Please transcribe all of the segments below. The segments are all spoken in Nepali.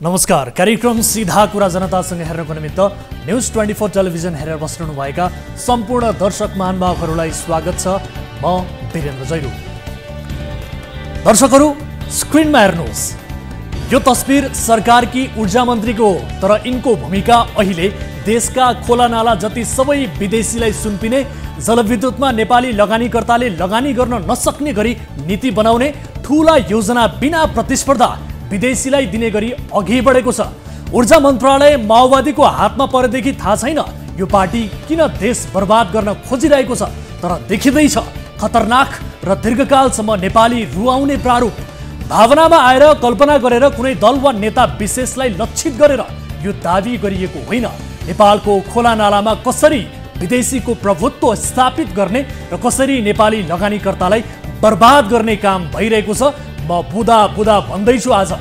नमस्कार। कार्यक्रम सीधा कुरा जनतासँग हेर्नको निमित्त न्यूज 24 टेलिभिजन हेरेर बस्नुभएका सम्पूर्ण दर्शक महानुभावहरूलाई स्वागत छ। म वीरेन्द्र जैरू। दर्शकहरू, स्क्रिनमा हेर्नुहोस्। यो तस्बिर सरकारकी ऊर्जा मन्त्रीको हो, तर यिनको भूमिका अहिले देशका खोला नाला जति सबै विदेशीलाई सुम्पिने, जलविद्युतमा नेपाली लगानीकर्ताले लगानी गर्न नसक्ने गरी नीति बनाउने, ठूला योजना बिना प्रतिस्पर्धा विदेशीलाई दिने गरी अघि बढेको छ। ऊर्जा मन्त्रालय माओवादीको हातमा परेदेखि थाहा छैन यो पार्टी किन देश बर्बाद गर्न खोजिरहेको छ, तर देखिँदैछ खतरनाक र दीर्घकालसम्म नेपाली रुवाउने प्रारूप। भावनामा आएर कल्पना गरेर कुनै दल वा नेता विशेषलाई लक्षित गरेर यो दावी गरिएको होइन। नेपालको खोला नालामा कसरी विदेशीको प्रभुत्व स्थापित गर्ने र कसरी नेपाली लगानीकर्तालाई बर्बाद गर्ने काम भइरहेको छ म बुदा बुदा भन्दैछु। आज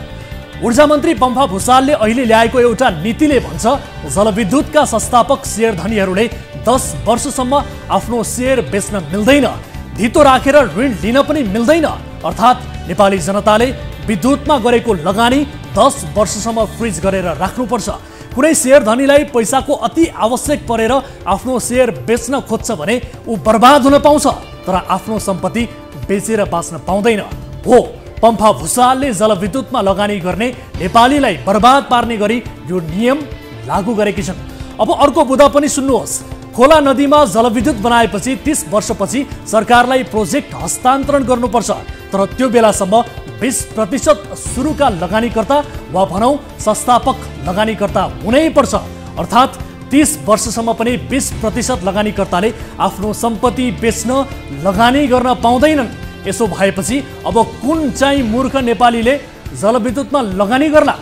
ऊर्जा मन्त्री पम्फा भुसालले अहिले ल्याएको एउटा नीतिले भन्छ जलविद्युतका संस्थापक शेयर धनीहरूले 10 वर्षसम्म आफ्नो शेयर बेच्न मिल्दैन, धितो राखेर ऋण लिन पनि मिल्दैन। अर्थात् नेपाली जनताले विद्युतमा गरेको लगानी 10 वर्षसम्म फ्रिज गरेर राख्नुपर्छ। कुनै शेयर धनीलाई पैसाको अति आवश्यक परेर आफ्नो शेयर बेच्न खोज्छ भने ऊ बर्बाद हुन पाउँछ, तर आफ्नो सम्पत्ति बेचेर बाँच्न पाउँदैन। हो, पम्फा भुसालले जलविद्युतमा लगानी गर्ने नेपालीलाई बर्बाद पार्ने गरी यो नियम लागू गरेकी छन्। अब अर्को बुदा पनि सुन्नुहोस्। खोला नदीमा जलविद्युत बनाएपछि 30 वर्षपछि सरकारलाई प्रोजेक्ट हस्तान्तरण गर्नुपर्छ, तर त्यो बेलासम्म 20% सुरुका लगानीकर्ता वा भनौँ संस्थापक लगानीकर्ता हुनैपर्छ। अर्थात् 30 वर्षसम्म पनि 20% लगानीकर्ताले आफ्नो सम्पत्ति बेच्न लगानी गर्न पाउँदैनन्। यसो भएपछि अब कुन चाहिँ मूर्ख नेपालीले जलविद्युतमा लगानी गर्ला?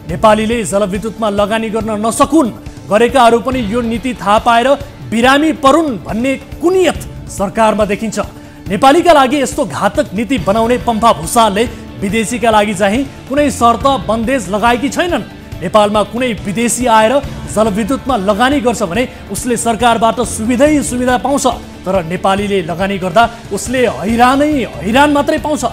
नेपालीले जलविद्युतमा लगानी गर्न नसकुन् गरेकाहरू पनि यो नीति थाहा पाएर बिरामी परुन् भन्ने कुनियत सरकारमा देखिन्छ। नेपालीका लागि यस्तो घातक नीति बनाउने पम्फा भुसालले विदेशीका लागि चाहिँ कुनै शर्त बन्देज लगाएकी छैनन्। नेपालमा कुनै विदेशी आएर जलविद्युतमा लगानी गर्छ भने उसले सरकारबाट सुविधा पाउँछ, तर नेपालीले लगानी गर्दा उसले हैरान मात्रै पाउँछ।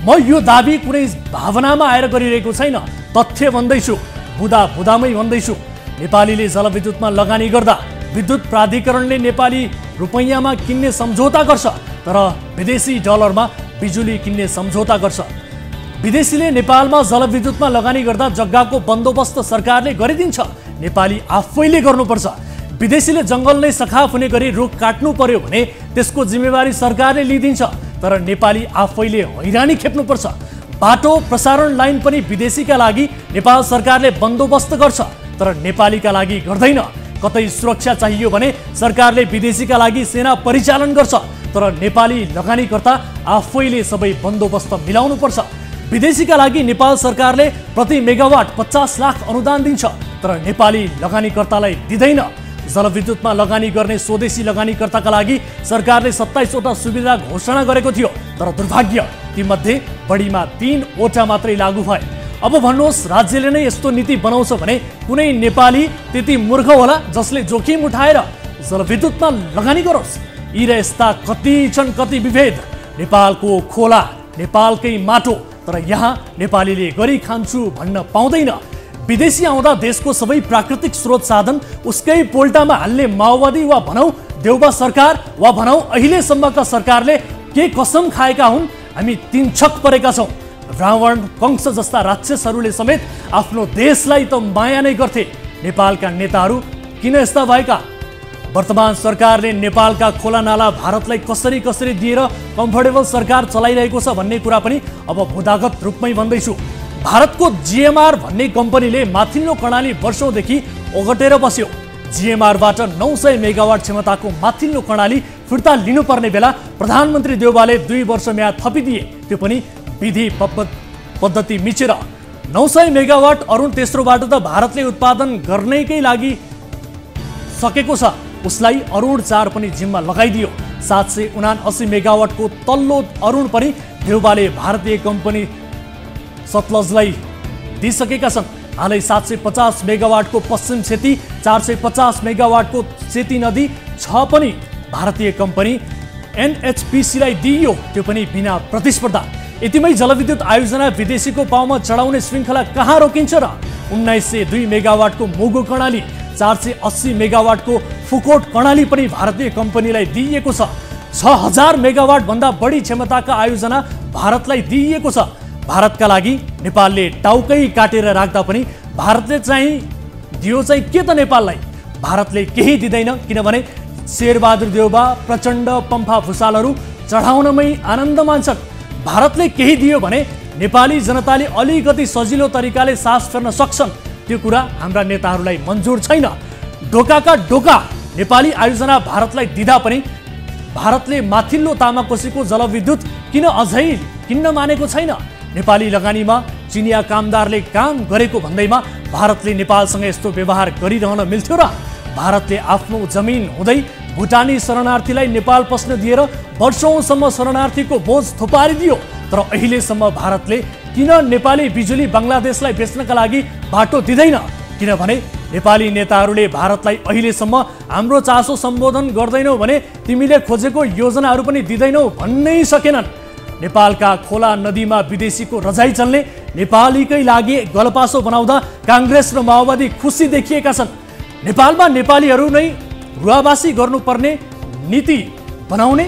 म यो दाबी कुनै भावनामा आएर गरिरहेको छैन, तथ्य भन्दैछु, बुदामै भन्दैछु। नेपालीले जलविद्युतमा लगानी गर्दा विद्युत प्राधिकरणले नेपाली रुपैयाँमा किन्ने सम्झौता गर्छ, तर विदेशी डलरमा बिजुली किन्ने सम्झौता गर्छ। विदेशीले नेपालमा जलविद्युतमा लगानी गर्दा जग्गाको बन्दोबस्त सरकारले गरिदिन्छ, नेपाली आफैले गर्नुपर्छ। विदेशीले जङ्गल नै सखाप हुने गरी रुख काट्नु पर्यो भने त्यसको जिम्मेवारी सरकारले लिइदिन्छ, तर नेपाली आफैले हैरानी खेप्नुपर्छ। बाटो प्रसारण लाइन पनि विदेशीका लागि नेपाल सरकारले बन्दोबस्त गर्छ, तर नेपालीका लागि गर्दैन। कतै सुरक्षा चाहियो भने सरकारले विदेशीका लागि सेना परिचालन गर्छ, तर नेपाली लगानीकर्ता आफैले सबै बन्दोबस्त मिलाउनुपर्छ। विदेशीका लागि नेपाल सरकारले प्रति मेगावाट 50 लाख अनुदान दिन्छ, तर नेपाली लगानीकर्तालाई दिँदैन। जलविद्युतमा लगानी गर्ने स्वदेशी लगानीकर्ताका लागि सरकारले 27 वटा सुविधा घोषणा गरेको थियो, तर दुर्भाग्य तीमध्ये बढीमा 3 वटा मात्रै लागू भए। अब भन्नुहोस्, राज्यले नै यस्तो नीति बनाउँछ भने कुनै नेपाली त्यति मूर्ख होला जसले जोखिम उठाएर जलविद्युतमा लगानी गरोस्? यी र यस्ता कति छन् कति विभेद। नेपालको खोला, नेपालकै माटो, तर यहाँ नेपालीले गरी खान्छु भन्न पाउँदैन। विदेशी आउँदा देशको सबै प्राकृतिक स्रोत साधन उसकै पोल्टामा हाल्ने माओवादी वा भनौँ देउबा सरकार वा भनौँ अहिलेसम्मका सरकारले के कसम खाएका हुन् हामी तिनछक परेका छौँ। रावण, कंस जस्ता राक्षसहरूले समेत आफ्नो देशलाई त माया नै गर्थे। नेपालका नेताहरू किन यस्ता भएका? वर्तमान सरकारले नेपालका खोला नाला भारतलाई कसरी दिएर कम्फर्टेबल सरकार चलाइरहेको छ भन्ने कुरा पनि अब भूदागत रूपमै भन्दैछु। भारतको जिएमआर भन्ने कम्पनीले माथिल्लो कर्णाली वर्षौंदेखि ओगटेर बस्यो। जिएमआरबाट 900 मेगावाट क्षमताको माथिल्लो कर्णाली फिर्ता लिनुपर्ने बेला प्रधानमन्त्री देउबाले 2 वर्ष म्याद थपिदिए, त्यो पनि विधि पद्धति मिचेर। 900 मेगावाट अरुण तेस्रोबाट त भारतले उत्पादन गर्नैकै लागि सकेको छ, उसलाई अरुण 4 पनि जिम्मा लगाइदियो। 779 मेगावाटको तल्लो अरुण पनि देउबाले भारतीय कम्पनी सतलजलाई दिइसकेका छन्। हालै 750 मेगावाटको पश्चिम सेती, 450 मेगावाटको सेती नदी 6 पनि भारतीय कम्पनी एनएचपीसीलाई दिइयो, त्यो पनि बिना प्रतिस्पर्धा। यतिमै जलविद्युत आयोजना विदेशीको पाउमा चढाउने श्रृङ्खला कहाँ रोकिन्छ र? 1902 मेगावाटको मोगो कर्णाली, 480 मेगावाटको फुकोट कर्णाली पनि भारतीय कम्पनीलाई दिइएको छ। 6000 मेगावाट भन्दा बढी क्षमताका आयोजना भारतलाई दिइएको छ। भारतका लागि नेपालले टाउकै काटेर राख्दा पनि भारतले चाहिँ दियो चाहिँ के त नेपाललाई? भारतले केही दिँदैन, किनभने शेरबहादुर देउबा प्रचण्ड पम्फा भुषालहरू चढाउनमै आनन्द मान्छन्। भारतले केही दियो भने नेपाली जनताले अलिकति सजिलो तरिकाले सास फेर्न सक्छन्। त्यो कुरा हाम्रा नेताहरूलाई मन्जुर छैन। डोकाका डोका नेपाली आयोजना भारतलाई दिँदा पनि भारतले माथिल्लो तामाकोसीको जलविद्युत किन अझै किन्न मानेको छैन? नेपाली लगानीमा चिनिया कामदारले काम गरेको भन्दैमा भारतले नेपालसँग यस्तो व्यवहार गरिरहन मिल्थ्यो र? भारतले आफ्नो जमिन हुँदै भुटानी शरणार्थीलाई नेपाल पस्न दिएर वर्षौंसम्म शरणार्थीको बोझ थुपारिदियो। तर अहिलेसम्म भारतले किन नेपाली बिजुली बङ्गलादेशलाई बेच्नका लागि बाटो दिँदैन? किनभने नेपाली नेताहरूले भारतलाई अहिलेसम्म हाम्रो चासो सम्बोधन गर्दैनौ भने तिमीले खोजेको योजनाहरू पनि दिँदैनौ भन्नै सकेनन्। नेपालका खोला नदीमा विदेशीको रजाई चल्ने नेपालीकै लागि गलपासो बनाउँदा काङ्ग्रेस र माओवादी खुसी देखिएका छन्। नेपालमा नेपालीहरू नै रुवावासी गर्नुपर्ने नीति बनाउने,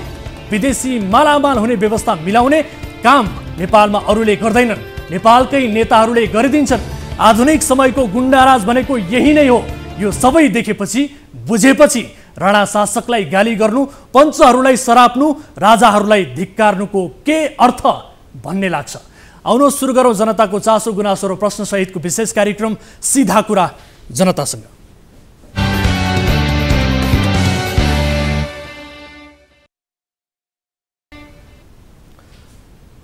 विदेशी मालामाल हुने व्यवस्था मिलाउने काम नेपालमा अरूले गर्दैनन्, नेपालकै नेताहरूले गरिदिन्छन्। आधुनिक समयको गुण्डाराज भनेको यही नै हो। यो सबै देखेपछि बुझेपछि राणा शासकलाई गाली गर्नु, पञ्चहरूलाई सराप्नु, राजाहरूलाई धिक्कार्नुको के अर्थ भन्ने लाग्छ। आउनुहोस् सुरु गरौँ जनताको चासो गुनासो र प्रश्न सहितको विशेष कार्यक्रम सीधा कुरा जनतासँग।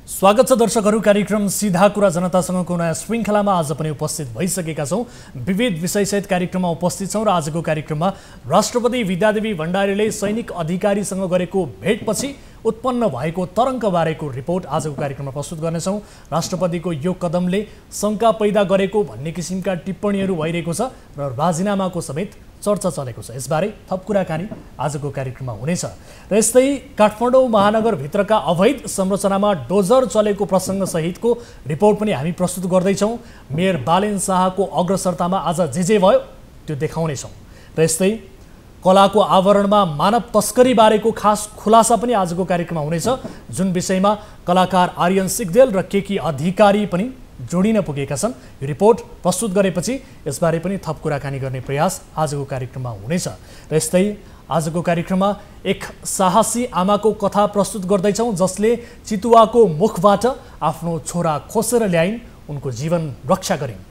स्वागत छ दर्शकहरू, कार्यक्रम सीधा कुरा जनतासँगको नयाँ श्रृङ्खलामा आज पनि उपस्थित भइसकेका छौँ। विविध विषयसहित कार्यक्रममा उपस्थित छौँ र आजको कार्यक्रममा राष्ट्रपति विद्यादेवी भण्डारीले सैनिक अधिकारीसँग गरेको भेटपछि उत्पन्न भएको तरङ्गबारेको रिपोर्ट आजको कार्यक्रममा प्रस्तुत गर्नेछौँ। राष्ट्रपतिको यो कदमले शङ्का पैदा गरेको भन्ने किसिमका टिप्पणीहरू भइरहेको छ र राजीनामाको समेत चर्चा चलेको छ। यसबारे थप कुराकानी आजको कार्यक्रममा हुनेछ। र यस्तै काठमाडौँ महानगरभित्रका अवैध संरचनामा डोजर चलेको प्रसङ्ग सहितको रिपोर्ट पनि हामी प्रस्तुत गर्दैछौँ। मेयर बालेन शाहको अग्रसरतामा आज जे भयो त्यो देखाउनेछौँ। र यस्तै कलाको आवरणमा मानव तस्करी बारेको खास खुलासा पनि आजको कार्यक्रममा हुनेछ, जुन विषयमा कलाकार आर्यन सिग्देल र केकी अधिकारी पनि जोडिन पुगेका छन्। यो रिपोर्ट प्रस्तुत गरेपछि यसबारे पनि थप कुराकानी गर्ने प्रयास आजको कार्यक्रममा हुनेछ। र यस्तै आजको कार्यक्रममा एक साहसी आमाको कथा प्रस्तुत गर्दैछौँ, जसले चितुवाको मुखबाट आफ्नो छोरा खोसेर ल्याइन्, उनको जीवन रक्षा गरिन्।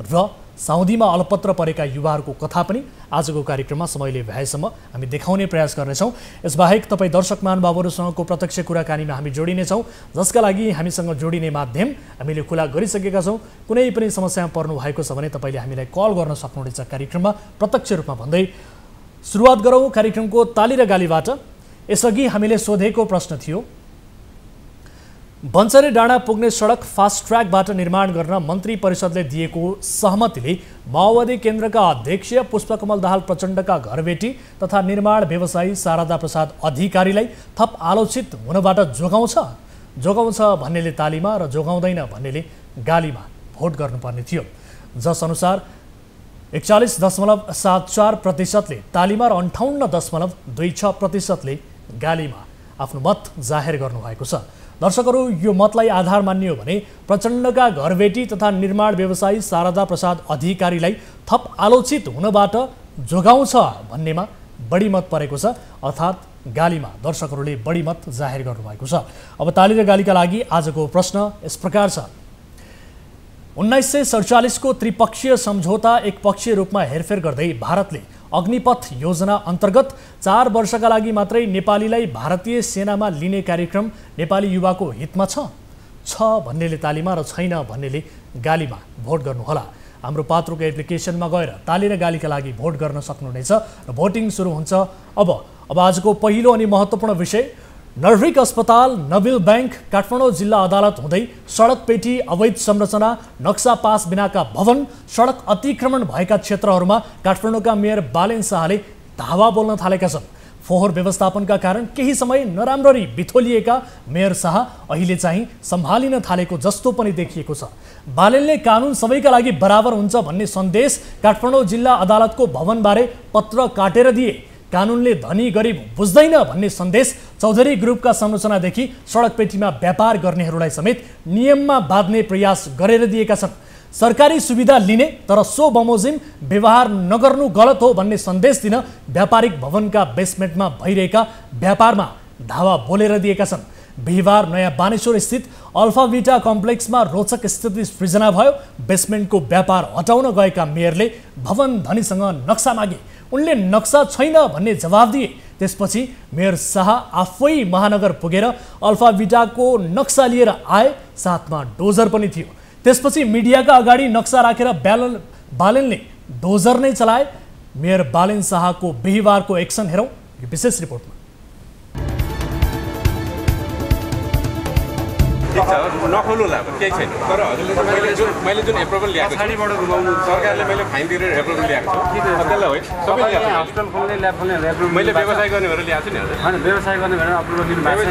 र साउदीमा अलपत्र परेका युवाहरूको कथा पनि आजको कार्यक्रममा समयले भ्याएसम्म हामी देखाउने प्रयास गर्नेछौँ। यसबाहेक तपाईँ दर्शक महानुभावहरूसँगको प्रत्यक्ष कुराकानीमा हामी जोडिनेछौँ, जसका लागि हामीसँग जोडिने माध्यम हामीले खुला गरिसकेका छौँ। कुनै पनि समस्यामा पर्नु भएको छ भने तपाईँले हामीलाई कल गर्न सक्नुहुनेछ कार्यक्रममा प्रत्यक्ष रूपमा भन्दै। सुरुवात गरौँ कार्यक्रमको ताली र गालीबाट। यसअघि हामीले सोधेको प्रश्न थियो, बन्चरे डाँडा पुग्ने सडक फास्ट ट्र्याकबाट निर्माण गर्न मन्त्री परिषदले दिएको सहमतिले माओवादी केन्द्रका अध्यक्ष पुष्पकमल दाहाल प्रचण्डका घरबेटी तथा निर्माण व्यवसायी शारदा प्रसाद अधिकारीलाई थप आलोचित हुनबाट जोगाउँछ भन्नेले तालीमा र जोगाउँदैन भन्नेले गालीमा भोट गर्नुपर्ने थियो। जसअनुसार 41.74%ले तालीमा र 58.26%ले गालीमा आफ्नो मत जाहेर गर्नुभएको छ। दर्शकहरू, यो मतलाई आधार मान्ने हो भने प्रचण्डका घरबेटी तथा निर्माण व्यवसायी शारदा प्रसाद अधिकारीलाई थप आलोचित हुनबाट जोगाउँछ भन्नेमा बढी मत परेको छ, अर्थात् गालीमा दर्शकहरूले बढी मत जाहेर गर्नुभएको छ। अब ताली र गालीका लागि आजको प्रश्न यस प्रकार छ। 1947 को त्रिपक्षीय सम्झौता एकपक्षीय रूपमा हेरफेर गर्दै भारतले अग्निपथ योजना अन्तर्गत 4 वर्षका लागि मात्रै नेपालीलाई भारतीय सेनामा लिने कार्यक्रम नेपाली युवाको हितमा छ भन्नेले तालीमा र छैन भन्नेले गालीमा भोट गर्नुहोला। हाम्रो पात्रोको एप्लिकेसनमा गएर ताली र गालीका लागि भोट गर्न सक्नुहुनेछ र भोटिङ सुरु हुन्छ अब आजको पहिलो अनि महत्त्वपूर्ण विषय, नर्भिक अस्पताल, नबिल बैंक, काठमाडौँ जिल्ला अदालत हुँदै सडक पेटी, अवैध संरचना, नक्सा पास बिनाका भवन, सडक अतिक्रमण भएका क्षेत्रहरूमा काठमाडौँका मेयर बालेन शाहले धावा बोल्न थालेका छन्। फोहोर व्यवस्थापनका कारण केही समय नराम्ररी बिथोलिएका मेयर शाह अहिले चाहिँ सम्हालिन थालेको जस्तो पनि देखिएको छ। बालेनले कानुन सबैका लागि बराबर हुन्छ भन्ने सन्देश काठमाडौँ जिल्ला अदालतको भवनबारे पत्र काटेर दिए। कानुनले धनी गरिब बुझ्दैन भन्ने सन्देश चौधरी ग्रुपका संरचनादेखि सडकपेटीमा व्यापार गर्नेहरूलाई समेत नियममा बाँध्ने प्रयास गरेर दिएका छन्। सरकारी सुविधा लिने तर सो बमोजिम व्यवहार नगर्नु गलत हो भन्ने सन्देश दिन व्यापारिक भवनका बेसमेन्टमा भइरहेका व्यापारमा धावा बोलेर दिएका छन्। बिहिबार नयाँ बानेश्वर स्थित अल्फाभिटा कम्प्लेक्समा रोचक स्थिति सृजना भयो। बेसमेन्टको व्यापार हटाउन गएका मेयरले भवन धनीसँग नक्सा मागे। उनले नक्सा छैन भन्ने जवाब दिए। त्यसपछि मेयर शाह आफै महानगर पुगेर अल्फाभिटाको नक्सा लिएर आए, साथमा डोजर पनि थियो। त्यसपछि मिडियाका अगाडि नक्सा राखेर बालेनले डोजर नै चलाए। मेयर बालेन शाहको बिहिबारको एक्सन हेरौँ यो विशेष रिपोर्टमा। नखोल्नुला केही छैन, तर हजुरले मैले जुन एप्रुभल ल्याएको छु सरकारले मैले फाइन तिरेर एप्रुभल ल्याएको छु त्यसलाई होइन सबैले हस्पिटल खोल्ने ल्याब खोल्ने एप्रुभल मैले व्यवसाय गर्ने भनेर ल्याएको छु नि हजुर। हैन व्यवसाय गर्ने भनेर एप्रुभल दिनु भएको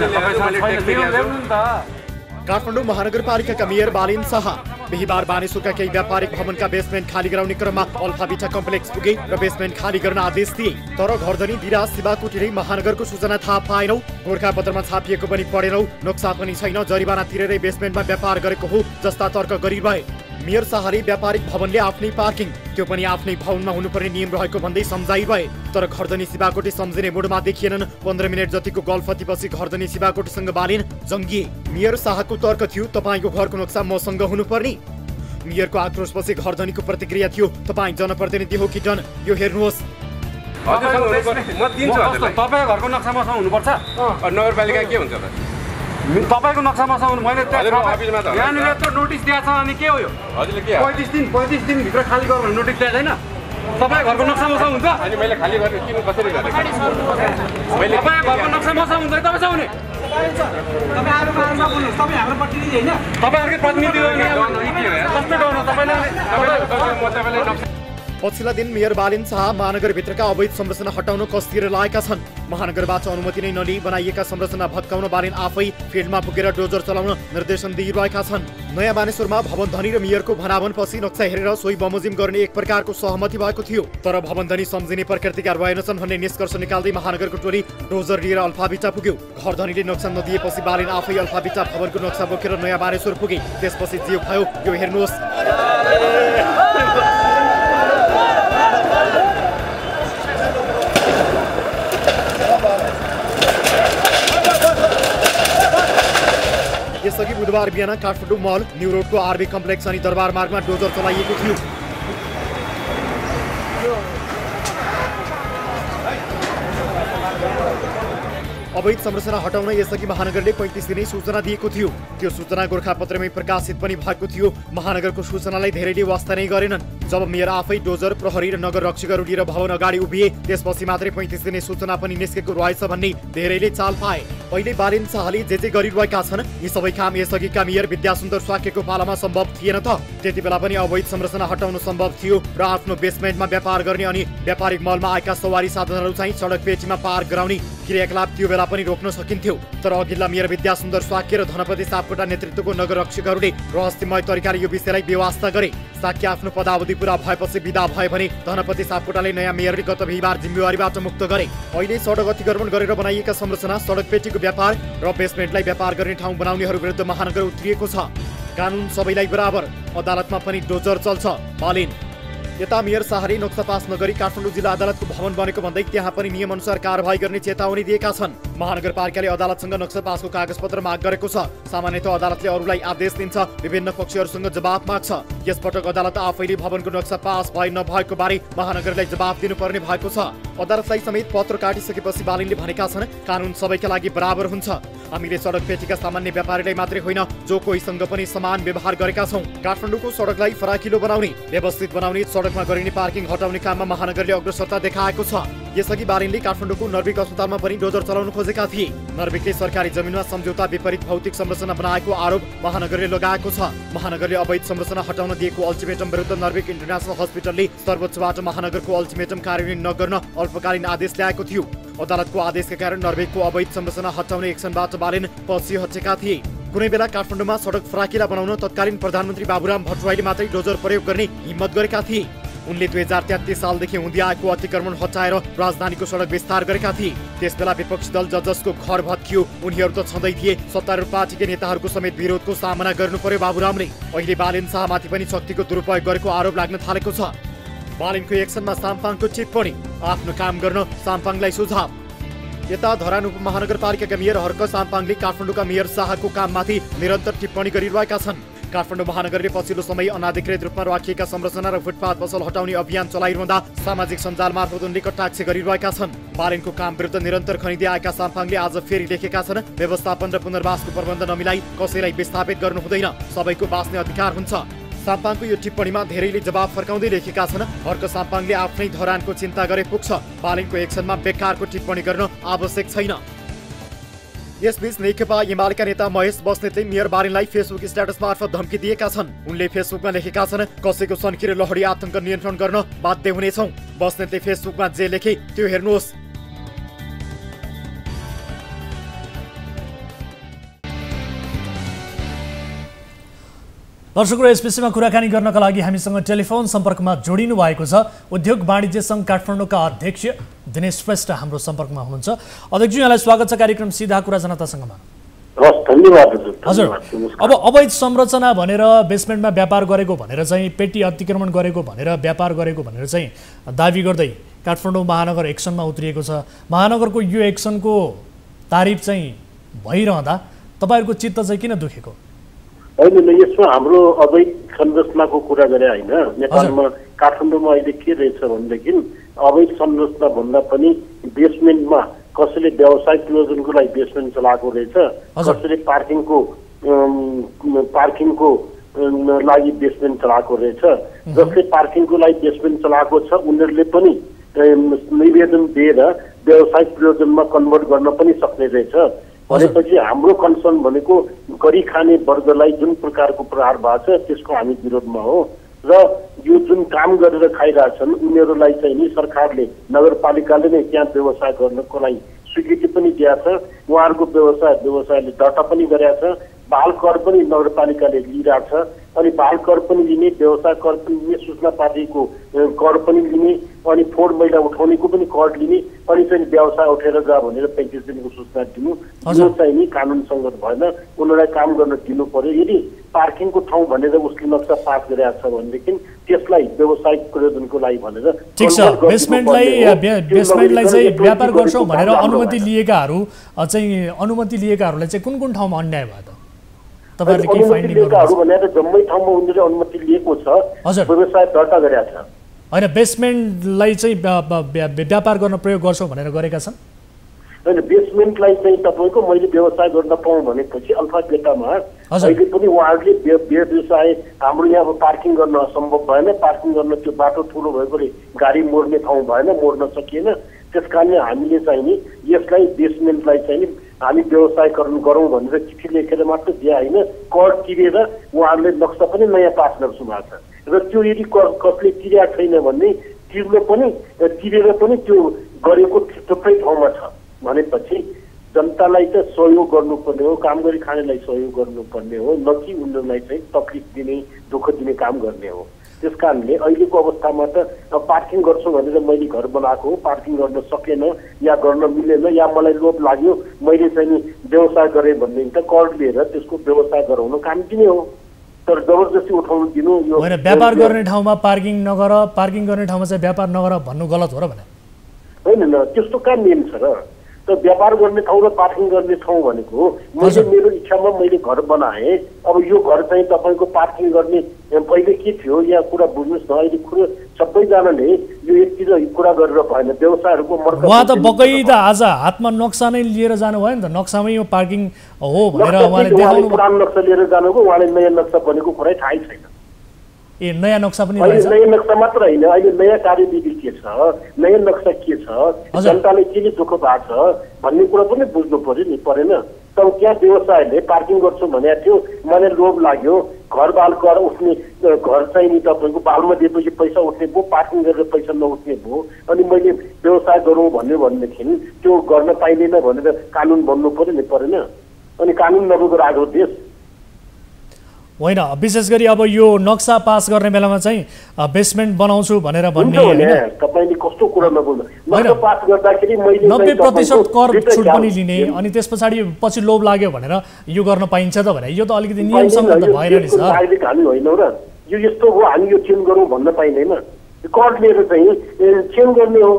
छैन। काठमाडौँ महानगरपालिकाका मेयर बालेन शाह बिहिबार बानेश्वरका केही व्यापारिक भवनका बेसमेन्ट खाली गराउने क्रममा अल्फाभिटा कम्प्लेक्स पुगे र बेसमेन्ट खाली गर्न आदेश दिए। तर घरधनी दिराज शिवाकोटीले महानगरको सूचना थाहा पाएनौ, गोरखापत्रमा छापिएको पनि पढेनौ, नक्सा पनि छैन, जरिवाना तिरेरै बेसमेन्टमा व्यापार गरेको हो जस्ता तर्क गरिरहे। मेयर शाहले व्यापारिक भवनले आफ्नै पार्किङ, त्यो पनि आफ्नै भवनमा हुनुपर्ने नियम रहेको भन्दै सम्झाइरहे। तर घरधनी शिवाकोटी सम्झिने मोडमा देखिएनन्। 15 मिनट जतिको गल्फतीपछि घरधनी शिवाकोटीसँग बालेन जङ्गिए। मेयर शाहको तर्क थियो तपाईको घरको नक्सा मसँग हुनुपर्ने। मेयरको आक्रोशपछि घरधनीको प्रतिक्रिया थियो तपाईँ जनप्रतिनिधि हो कि डन, यो हेर्नुहोस्। म दिन्छु हजुरलाई। तपाईको घरको नक्सा मसँग हुनुपर्छ। नगरपालिका के हुन्छ त? तपाईको नक्सा मसँग मैले अफिसमा त यहाँनिर त नोटिस दिएको छ अनि के हो यो? हजुरले के 35 दिन भित्र खाली गर्नु भने नोटिस दिएको छैन? तपाईको घरको नक्सा मसँग हुन्छ? अनि मैले खाली गर्ने किन कसरी गर्ने? मैले तपाईको घरको नक्सा मसँग हुन्छ तपाईँ छ हुने? तपाईँ आरोपमा बोल्नुहोस्, तपाईँ हाम्रो प्रतिनिधि होइन? तपाईहरुकै प्रतिनिधि हो नि। कस्तो गर्नु तपाईले? पछिल्ला दिन मेयर बालेन शाह महानगरभित्रका अवैध संरचना हटाउन कसतिर लागेका छन्। महानगरबाट अनुमति नै नलिई बनाइएका संरचना भत्काउन बालेन आफै फिल्डमा पुगेर डोजर चलाउन निर्देशन दिइरहेका छन्। नयाँ बानेश्वरमा भवन धनी र मेयरको भनाभनपछि नक्सा हेरेर सोही बमोजिम गर्ने एक प्रकारको सहमति भएको थियो। तर भवन धनी सम्झिने प्रकृतिका रहेनछन् भन्ने निष्कर्ष निकाल्दै महानगरको टोली डोजर लिएर अल्फाभिटा पुग्यो। घरधनीले नक्सा नदिएपछि बालेन आफै अल्फाभिटा भवनको नक्सा बोकेर नयाँ बानेश्वर पुगे। त्यसपछि जे भयो यो हेर्नुहोस्। यसअघि बुधबार बिहान काठमाडौँ मल, न्यू रोडको आरबी कम्प्लेक्स अनि दरबार मार्गमा डोजर चलाइएको थियो। अवैध संरचना हटाउन यसअघि महानगरले 35 दिने सूचना दिएको थियो। त्यो सूचना गोरखापत्रमै प्रकाशित पनि भएको थियो। महानगरको सूचनालाई धेरैले वास्ता नै गरेनन्। जब मेयर आफै डोजर, प्रहरी र नगर रक्षकहरू लिएर भवन अगाडि उभिए त्यसपछि मात्रै 35 दिने सूचना पनि निस्केको रहेछ भन्ने धेरैले चाल पाए। अहिले बालेन शाहले जे गरिरहेका छन् यी सबै काम यसअघिका मेयर विद्यासुन्दर स्वाक्यको पालामा सम्भव थिएन त? त्यति बेला पनि अवैध संरचना हटाउन सम्भव थियो र आफ्नो बेसमेन्टमा व्यापार गर्ने अनि व्यापारिक मलमा आएका सवारी साधनहरू चाहिँ सडक पेटीमा पार गराउने क्रियाकलाप त्यो बेला पनि रोक्न सकिन्थ्यो। तर अघिल्ला मेयर विद्यासुन्दर स्वाक्य र धनपति सापकोटा नेतृत्वको नगर रक्षकहरूले रहस्यमय तरिकाले यो विषयलाई बेवास्ता गरे। साक्य आफ्नो पदावधि पूरा भएपछि विदा भए भने धनपति सापकोटाले नयाँ मेयरले गत बिहिबार जिम्मेवारीबाट मुक्त गरे। अहिले सडक अतिक्रमण गरेर बनाइएका संरचना, सडक पेटीको व्यापार र बेसमेन्टलाई व्यापार गर्ने ठाउँ बनाउनेहरू विरुद्ध महानगर उत्रिएको छ। कानुन सबैलाई बराबर, अदालतमा पनि डोजर चल्छ। बालेन यता मेयर शाहले नक्सा पास नगरी काठमाडौँ जिल्ला अदालतको भवन बनेको भन्दै त्यहाँ पनि नियमअनुसार कारबाही गर्ने चेतावनी दिएका छन्। महानगरपालिकाले अदालतसँग नक्सा पासको कागजपत्र माग गरेको छ। सामान्यतः अदालतले अरूलाई आदेश दिन्छ, विभिन्न पक्षहरूसँग जवाब माग्छ। यसपटक अदालत आफैले भवनको नक्सा पास भए नभएको बारे महानगरलाई जवाब दिनुपर्ने भएको छ। अदालतलाई समेत पत्र काटिसकेपछि बालेनले भनेका छन् कानुन सबैका लागि बराबर हुन्छ। हामीले सडक पेटीका सामान्य व्यापारीलाई मात्रै होइन जो कोहीसँग पनि समान व्यवहार गरेका छौँ। काठमाडौँको सडकलाई फराकिलो बनाउने, व्यवस्थित बनाउने, सडकमा गरिने पार्किङ हटाउने काममा महानगरले अग्रसरता देखाएको छ। यसअघि बालेनले काठमाडौँको नर्विक अस्पतालमा पनि डोजर चलाउन खोजेका थिए। नर्विकले सरकारी जमिनमा सम्झौता विपरीत भौतिक संरचना बनाएको आरोप महानगरले लगाएको छ। महानगरले अवैध संरचना हटाउन दिएको अल्टिमेटम विरुद्ध नर्विक इन्टरनेसनल हस्पिटलले सर्वोच्चबाट महानगरको अल्टिमेटम कार्यान्वयन नगर्न अल्पकालीन आदेश ल्याएको थियो। अदालतको आदेशका कारण नर्वेको अवैध संरचना हटाउने एक्सनबाट बालेन पछि हटेका थिए। कुनै बेला काठमाडौँमा सडक फराकिला बनाउन तत्कालीन प्रधानमन्त्री बाबुराम भट्टराईले मात्रै डोजर प्रयोग गर्ने हिम्मत गरेका थिए। उनले 2033 सालदेखि हुँदै आएको अतिक्रमण हटाएर राजधानीको सडक विस्तार गरेका थिए। त्यसबेला विपक्षी दल जसको घर भत्कियो उनीहरू त छँदै थिए, सत्तारूढ पार्टीका नेताहरूको समेत विरोधको सामना गर्नु पर्यो बाबुरामले। अहिले बालेन शाहमाथि पनि शक्तिको दुरुपयोग गरेको आरोप लाग्न थालेको छ। बालेनको एक्सनमा साम्पाङको टिप्पणी, आफ्नो काम गर्न साम्पाङलाई सुझाव। यता धरान उपमहानगरपालिकाका मेयर हर्क साम्पाङले काठमाडौँका मेयर शाहको काममाथि निरन्तर टिप्पणी गरिरहेका छन्। काठमाडौँ महानगरले पछिल्लो समय अनाधिकृत रूपमा राखिएका संरचना र फुटपाथ पसल हटाउने अभियान चलाइरहँदा सामाजिक सञ्जाल मार्फत उनले कटाक्ष गरिरहेका छन्। बालेनको काम विरुद्ध निरन्तर खनिँदै आएका साम्पाङले आज फेरि लेखेका छन्, व्यवस्थापन र पुनर्वासको प्रबन्ध नमिलाई कसैलाई विस्थापित गर्नु हुँदैन, सबैको बाँच्ने अधिकार हुन्छ। साम्पाङको यो टिप्पणीमा धेरैले जवाब फर्काउँदै लेखेका छन्, हर्क साम्पाङले आफ्नै धरानको चिन्ता गरे पुग्छ, बालेनको एक्सनमा बेकारको टिप्पणी गर्न आवश्यक छैन। यसबीच नेकपा एमालेका नेता महेश बस्नेतले मेयर बालेनलाई फेसबुक स्ट्याटस मार्फत धम्की दिएका छन्। उनले फेसबुकमा लेखेका छन्, कसैको सन्किरे लहरी आतंक नियन्त्रण गर्न बाध्य हुनेछौँ। बस्नेतले फेसबुकमा जे लेखे त्यो हेर्नुहोस्। दर्शकहरू, यस विषयमा कुराकानी गर्नका लागि हामीसँग टेलिफोन सम्पर्कमा जोडिनु भएको छ उद्योग वाणिज्य सङ्घ काठमाडौँका अध्यक्ष दिनेश श्रेष्ठ हाम्रो सम्पर्कमा हुनुहुन्छ। अध्यक्ष, यहाँलाई स्वागत छ कार्यक्रम सीधा कुरा जनतासँगमा। धन्यवाद हजुर। अब अवैध संरचना भनेर बेसमेन्टमा व्यापार गरेको भनेर चाहिँ पेटी अतिक्रमण गरेको भनेर व्यापार गरेको भनेर चाहिँ दाबी गर्दै काठमाडौँ महानगर एक्सनमा उत्रिएको छ। महानगरको यो एक्सनको तारिफ चाहिँ भइरहँदा तपाईँहरूको चित्त चाहिँ किन दुखेको? होइन, यसमा हाम्रो अवैध संरचनाको कुरा गरे होइन। नेपालमा काठमाडौँमा अहिले के रहेछ भनेदेखि अवैध संरचना भन्दा पनि बेसमेन्टमा कसैले व्यावसायिक प्रयोजनको लागि बेसमेन्ट चलाएको रहेछ, कसैले पार्किङको लागि बेसमेन्ट चलाएको रहेछ। जसले पार्किङको लागि बेसमेन्ट चलाएको छ उनीहरूले पनि निवेदन दिएर व्यावसायिक प्रयोजनमा कन्भर्ट गर्न पनि सक्ने रहेछ। भनेपछि हाम्रो कन्सर्न भनेको गरी खाने वर्गलाई जुन प्रकारको प्रहार भएको छ त्यसको हामी विरोधमा हो। र यो जुन काम गरेर खाइरहेछन् उनीहरूलाई चाहिँ नि सरकारले, नगरपालिकाले नै त्यहाँ व्यवसाय गर्नको लागि स्वीकृति पनि दिएको छ। उहाँहरूको व्यवसायले दर्ता पनि गरेका छ। बाल कर पनि नगरपालिकाले लिइरहेको छ। अनि बाल कर पनि लिने, व्यवसाय कर पनि लिने, सूचना पार्टीको कर पनि लिने, अनि फोहोर मैला उठाउनेको पनि कर लिने, अनि चाहिँ व्यवसाय उठेर जा भनेर 35 दिनको सूचना दिनु, यो चाहिँ नि कानुन सङ्गत भएन। उनीहरूलाई काम गर्न दिनु पर्यो। यदि पार्किङको ठाउँ भनेर उसले नक्सा पास गरेका छ भनेदेखि त्यसलाई व्यावसायिक प्रयोजनको लागि भनेर ठिक छ। बेसमेन्टलाई चाहिँ व्यापार गर्छौँ भनेर अनुमति लिएकाहरूलाई चाहिँ कुन ठाउँमा अन्याय भयो त? अनुमति लिएकाहरू भनेर जम्मै ठाउँमा उनीहरूले अनुमति लिएको छ, व्यवसाय दर्ता गरेका छ। होइन, बेसमेन्टलाई चाहिँ व्यापार गर्न प्रयोग गर्छौँ भनेर गरेका छन्। होइन, बेसमेन्टलाई चाहिँ तपाईँको मैले व्यवसाय गर्न पाऊँ भनेपछि अल्फा बेटामा अहिले पनि उहाँहरूले व्यवसाय हाम्रो यहाँ अब पार्किङ गर्न असम्भव भएन। पार्किङ गर्न त्यो बाटो ठुलो भएकोले गाडी मोड्ने ठाउँ भएन, मोड्न सकिएन। त्यस कारणले हामीले चाहिँ नि यसलाई बेसमेन्टलाई चाहिँ नि हामी व्यवसायीकरण गरौँ भनेर चिठी लेखेर मात्र दिए होइन, कर तिरेर उहाँहरूले नक्सा पनि नयाँ पास गर्छु भएको छ। र त्यो यदि कसले तिरेको छैन भने तिरेर पनि त्यो गरेको थुप्रै ठाउँमा छ भनेपछि जनतालाई त सहयोग गर्नुपर्ने हो, काम गरी खानेलाई सहयोग गर्नुपर्ने हो, न कि उनीहरूलाई चाहिँ तकलिफ दिने, दुःख दिने काम गर्ने हो। त्यस कारणले अहिलेको अवस्थामा त पार्किङ गर्छु भनेर मैले घर बनाएको हो, पार्किङ गर्न सकेन या गर्न मिलेन या मलाई लोभ लाग्यो मैले चाहिँ नि व्यवसाय गरेँ भनेदेखि त कर लिएर त्यसको व्यवसाय गराउन काम दिने हो। तर जबरजस्ती उठाउनु दिनु यो होइन। व्यापार गर्ने ठाउँमा पार्किङ नगर, पार्किङ गर्ने ठाउँमा चाहिँ व्यापार नगर भन्नु गलत हो र भने? होइन, त्यस्तो कहाँ नियम छ र? त व्यापार गर्ने ठाउँ र पार्किङ गर्ने ठाउँ भनेको मैले मेरो इच्छामा मैले घर बनाएँ। अब यो घर चाहिँ तपाईँको पार्किङ गर्ने पहिले के थियो यहाँ कुरा बुझ्नुहोस् न। अहिले कुरा सबैजनाले यो एकतिर कुरा गरेर भएन, व्यवसायहरूको उहाँ त बकैदा आज हातमा नक्सा नै लिएर जानुभयो नि त, नक्सामै यो पार्किङ हो भनेर उहाँले देखाउनु। पुरानो नक्सा लिएर जानुभयो, उहाँले नयाँ नक्सा भनेको कुरै थाहै छैन। ए, नयाँ नक्सा पनि रहेछ? नयाँ नक्सा मात्र होइन, अहिले नयाँ कार्यविधि के छ, नयाँ नक्सा के छ, जनताले के दुःख भएको छ भन्ने कुरा पनि बुझ्नु पर्यो नि, परेन? तब त्यहाँ व्यवसायले पार्किङ गर्छु भनेको थियो, मलाई लोभ लाग्यो घर बाल कर उठ्ने घर चाहिँ नि तपाईँको बालमा दिएपछि पैसा उठ्ने भयो, पार्किङ गरेर पैसा नउठ्ने भयो। अनि मैले व्यवसाय गरौँ भन्यो भनेदेखि त्यो गर्न पाइँदैन भनेर कानुन बन्नु पर्यो नि, परेन? अनि कानुन नबोकेर आएको देश होइन। विशेष गरी अब यो नक्सा पास गर्ने बेलामा चाहिँ बेसमेन्ट बनाउँछु भनेर भन्ने होइन, तपाईँले कस्तो कुरा नबोल्नु। नक्सा पास गर्दाखेरि मैले 90% कर छुट पनि लिने, अनि त्यस पछाडि पछि लोभ लाग्यो भनेर यो गर्न पाइन्छ त भने यो त अलिकति नियमसँग त भएन नि सर। डाइरेक्ट हामी होइनौँ र, यो यस्तो हो हामी यो चेन्ज गरौँ भन्न पाइँदैन। कर लिएर चाहिँ चेन्ज गर्ने हो।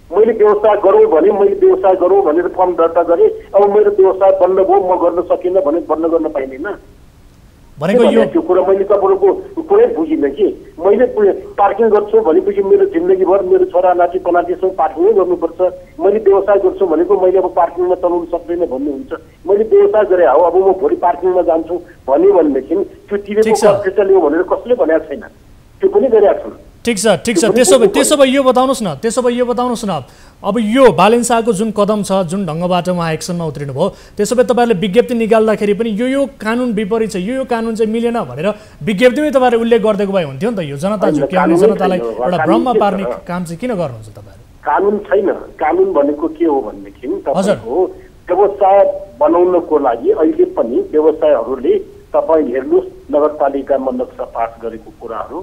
मैले व्यवसाय गरौँ भने मैले व्यवसाय गरौँ भनेर फर्म दर्ता गरेँ, अब मेरो व्यवसाय बन्द भयो, म गर्न सकिनँ भने बन्द गर्न पाइँदैन भनेको यो त्यो कुरा मैले तपाईँको कुरै बुझिनँ कि मैले पार्किङ गर्छु भनेपछि मेरो जिन्दगीभर मेरो छोरा नाति पनातिसँग पार्किङै गर्नुपर्छ। मैले व्यवसाय गर्छु भनेको मैले अब पार्किङमा चलाउनु सक्दैन भन्नुहुन्छ। मैले व्यवसाय गरेँ हो, अब म भोलि पार्किङमा जान्छु भन्यो भनेदेखि त्यो तिरेको खर्च लियो भनेर कसले भनेको छैन, त्यो पनि गरेका छन्। ठिक छ ठिक छ। त्यसो भए यो बताउनुहोस् न अब यो बालेन शाहको जुन कदम छ, जुन ढङ्गबाट उहाँ एक्सनमा उत्रिनु भयो, त्यसो भए तपाईँहरूले विज्ञप्ति निकाल्दाखेरि पनि यो कानुन विपरीत छ, यो कानुन चाहिँ मिलेन भनेर विज्ञप्तिमै तपाईँहरूले उल्लेख गरिदिएको भए हुन्थ्यो नि त। यो जनता झुक्क्याउने, जनतालाई एउटा भ्रममा पार्ने काम चाहिँ किन गर्नुहुन्छ तपाईँहरू? कानुन छैन। कानुन भनेको के हो भनेदेखि तपाईँको व्यवसाय बनाउनको लागि अहिले पनि व्यवसायहरूले तपाईँ हेर्नुहोस्, नगरपालिकामा नक्सा पास गरेको कुराहरू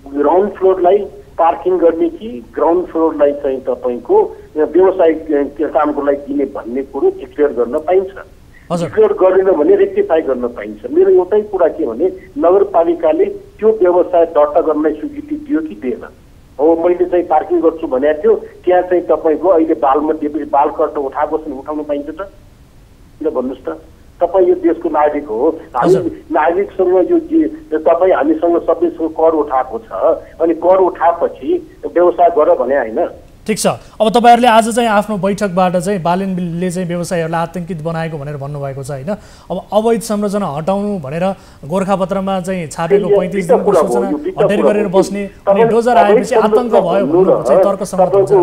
ग्राउन्ड फ्लोरलाई पार्किङ गर्ने कि ग्राउन्ड फ्लोरलाई चाहिँ तपाईँको व्यवसाय कामको लागि दिने भन्ने कुरो डिक्लेयर गर्न पाइन्छ। डिक्लेयर गरेन भने रेक्टिफाई गर्न पाइन्छ। मेरो एउटै कुरा के भने नगरपालिकाले त्यो व्यवसाय दर्ता गर्नलाई स्वीकृति दियो कि दिएन? हो, मैले चाहिँ पार्किङ गर्छु भनेको थियो, त्यहाँ चाहिँ तपाईँको अहिले बालमा दिएपछि बाल कर त उठाएको छ, उठाउन पाइन्छ त? किन भन्नुहोस् त? तपाईँ यो देशको नागरिक हो, हामी नागरिकसँग यो तपाईँ हामीसँग सबैसँग कर उठाएको छ, अनि कर उठाएपछि व्यवसाय गर भने होइन। ठिक छ। अब तपाईँहरूले आज चाहिँ आफ्नो बैठकबाट चाहिँ बालेनले चाहिँ व्यवसायीहरूलाई आतंकित बनाएको भनेर भन्नुभएको छ होइन। अब अवैध संरचना हटाउनु भनेर गोरखापत्रमा चाहिँ छापेको 35 दिनको सूचना हटेर गरेर बस्ने, अनि डोजर आएपछि आतंक भयो भन्नु चाहिँ तर्कसम्मत हुन्छ।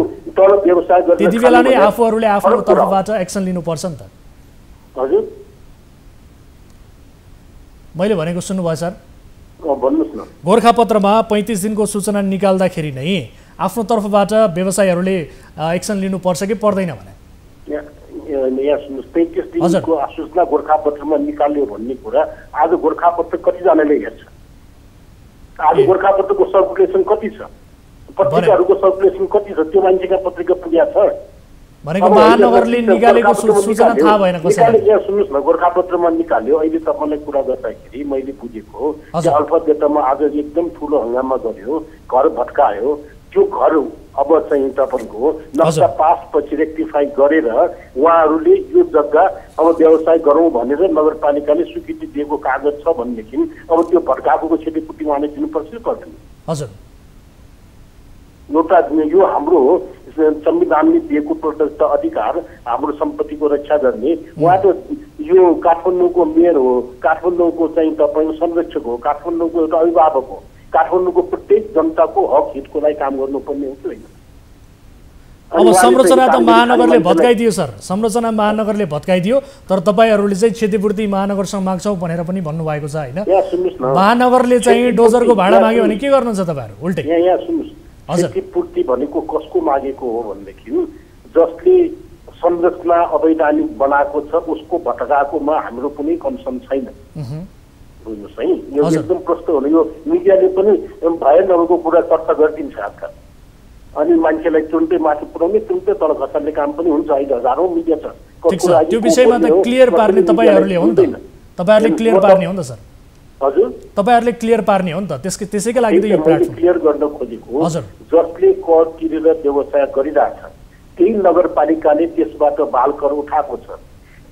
त्यति बेला नै आफूहरूले आफ्नो तर्फबाट एक्सन लिनुपर्छ नि त। हजुर, मैले भनेको सुन्नुभयो सर? भन्नुहोस् न। गोरखापत्रमा 35 दिनको सूचना निकाल्दाखेरि नै आफ्नो तर्फबाट व्यवसायीहरूले एक्सन लिनुपर्छ कि पर्दैन भने? यहाँ सुन्नुहोस्, 35 दिनको सूचना गोरखापत्रमा निकाल्यो भन्ने कुरा आज गोरखापत्र कतिजनाले हेर्छ? आज गोरखापत्रको सर्कुलेसन कति छ? पत्रिकाहरूको सर्कुलेसन कति छ? त्यो मान्छेका पत्रिका पुग्या छ भनेको महानगरले निकालेको सूचना थाहा भएन कसैलाई? यहाँ सुन्नुहोस् न, गोरखापत्रमा निकाल्यो। अहिले तपाईँलाई कुरा गर्दाखेरि मैले बुझेको अल्फा बेटामा आज एकदम ठुलो हङ्गामा गर्यो, घर भत्कायो। त्यो घर अब चाहिँ तपाईँको नक्सा पास पछि रेक्टिफाई गरेर उहाँहरूले यो जग्गा अब व्यवसाय गरौँ भनेर नगरपालिकाले स्वीकृति दिएको कागज छ भनेदेखि अब त्यो भत्काएको क्षतिपूर्ति उहाँले दिनुपर्छ कि पर्दैन? हजुर, एउटा यो हाम्रो संविधानले दिएको प्रदत्त अधिकार, हाम्रो सम्पत्तिको रक्षा गर्ने। उहाँ त यो काठमाडौँको मेयर हो, काठमाडौँको चाहिँ तपाईँको संरक्षक हो, काठमाडौँको एउटा अभिभावक हो। काठमाडौँको प्रत्येक जनताको हक हितको लागि काम गर्नुपर्ने हो कि होइन? अब संरचना त महानगरले भत्काइदियो सर, संरचना महानगरले भत्काइदियो, तर तपाईँहरूले चाहिँ क्षतिपूर्ति महानगरसँग माग्छौँ भनेर पनि भन्नुभएको छ होइन। महानगरले चाहिँ डोजरको भाडा माग्यो भने के गर्नुहुन्छ तपाईँहरू? उल्टै यहाँ सुन्नुहोस्, क्षतिपूर्ति भनेको कसको मागेको हो भनेदेखि जसले संरचना अवैधानिक बनाएको छ उसको भत्काएकोमा हाम्रो कुनै कन्सर्न छैन। बुझ्नुहोस् है, यो एकदम प्रष्ट हो। यो मिडियाले पनि भए नभएको कुरा चर्चा गरिदिन्छ आजकल, अनि मान्छेलाई तुरुन्तै माथि पुर्याउने, तुरुन्तै तल खसाल्ने काम पनि हुन्छ। अहिले हजारौँ मिडिया छ। त्यो विषयमा त क्लियर पार्ने तपाईँहरूले हो नि त, तपाईँहरूले क्लियर पार्ने हो नि त सर? हजुर, तपाईँहरूले क्लियर पार्ने हो नि त, त्यसैकै लागि त यो प्लेटफर्म क्लियर गर्न खोजेको। जसले कर तिरेर व्यवसाय गरिरहेछ त्यही नगरपालिकाले त्यसबाट बाल कर उठाएको छ,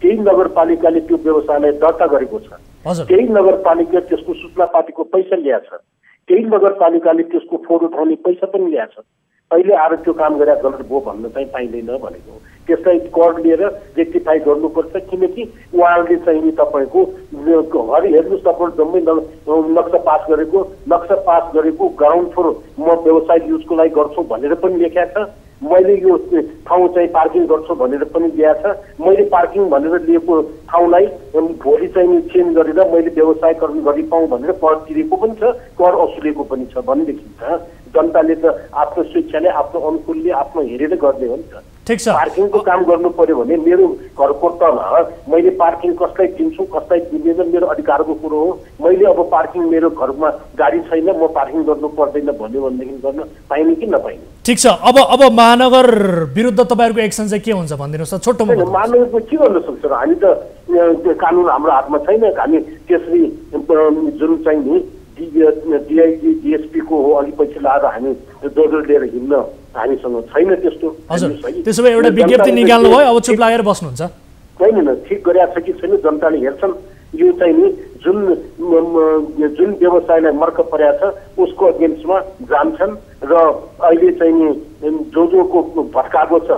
त्यही नगरपालिकाले त्यो व्यवसायलाई दर्ता गरेको छ, त्यही नगरपालिका त्यसको सूचना पार्टीको पैसा ल्याएछ, त्यही नगरपालिकाले त्यसको फोहोर उठाउने पैसा पनि ल्याएछ। अहिले आएर त्यो काम गरेर गलत भयो भन्न चाहिँ पाइँदैन भनेको। त्यसलाई कर लिएर रेक्टिफाई गर्नुपर्छ, किनकि उहाँहरूले चाहिँ तपाईँको घर हेर्नुहोस्, तपाईँ जम्मै नक्सा पास गरेको ग्राउन्ड फ्लोर म व्यवसाय युजको लागि गर्छु भनेर पनि लेखेको छ। मैले यो ठाउँ चाहिँ पार्किङ गर्छु भनेर पनि ल्याएको छ। मैले पार्किङ भनेर लिएको ठाउँलाई भोलि चाहिँ चेन्ज गरेर मैले व्यवसायीकरण गरि पाऊँ भनेर कर तिरेको पनि छ, कर असुलेको पनि छ भनेदेखि त जनताले त आफ्नो स्वेच्छाले आफ्नो अनुकूलले आफ्नो हेरेर गर्ने हो नि त। ठीक छ, पार्किङको काम गर्नु पर्यो भने मेरो घरको तल मैले पार्किङ कसलाई दिन्छु कसलाई दिँदैन मेरो अधिकारको कुरो हो। मैले अब पार्किङ मेरो घरमा गाडी छैन म पार्किङ गर्नु पर्दैन भन्यो भनेदेखि गर्न पाइने कि नपाइने? ठीक छ। अब महानगर विरुद्ध तपाईँहरूको एक्सन चाहिँ के हुन्छ भनिदिनुहोस् त छोटो। महानगरको के गर्न सक्छ र? हामी त कानुन हाम्रो हातमा छैन। हामी त्यसरी जुन चाहिँ नि डिआइजी डिएसपीको हो अलि पछि लाएर हामी डोजर लिएर हिँड्न हामीसँग छैन त्यस्तो। हजुर, त्यसो भए एउटा विज्ञप्ति निकाल्नु भयो, अब चुप लागेर बस्नुहुन्छ? होइन, ठिक गरेको छ कि छैन जनताले हेर्छन्। यो चाहिँ नि जुन व्यवसायलाई मर्क परेको छ उसको अगेन्स्टमा जान्छन् र अहिले चाहिँ नि जोको भत्काएको छ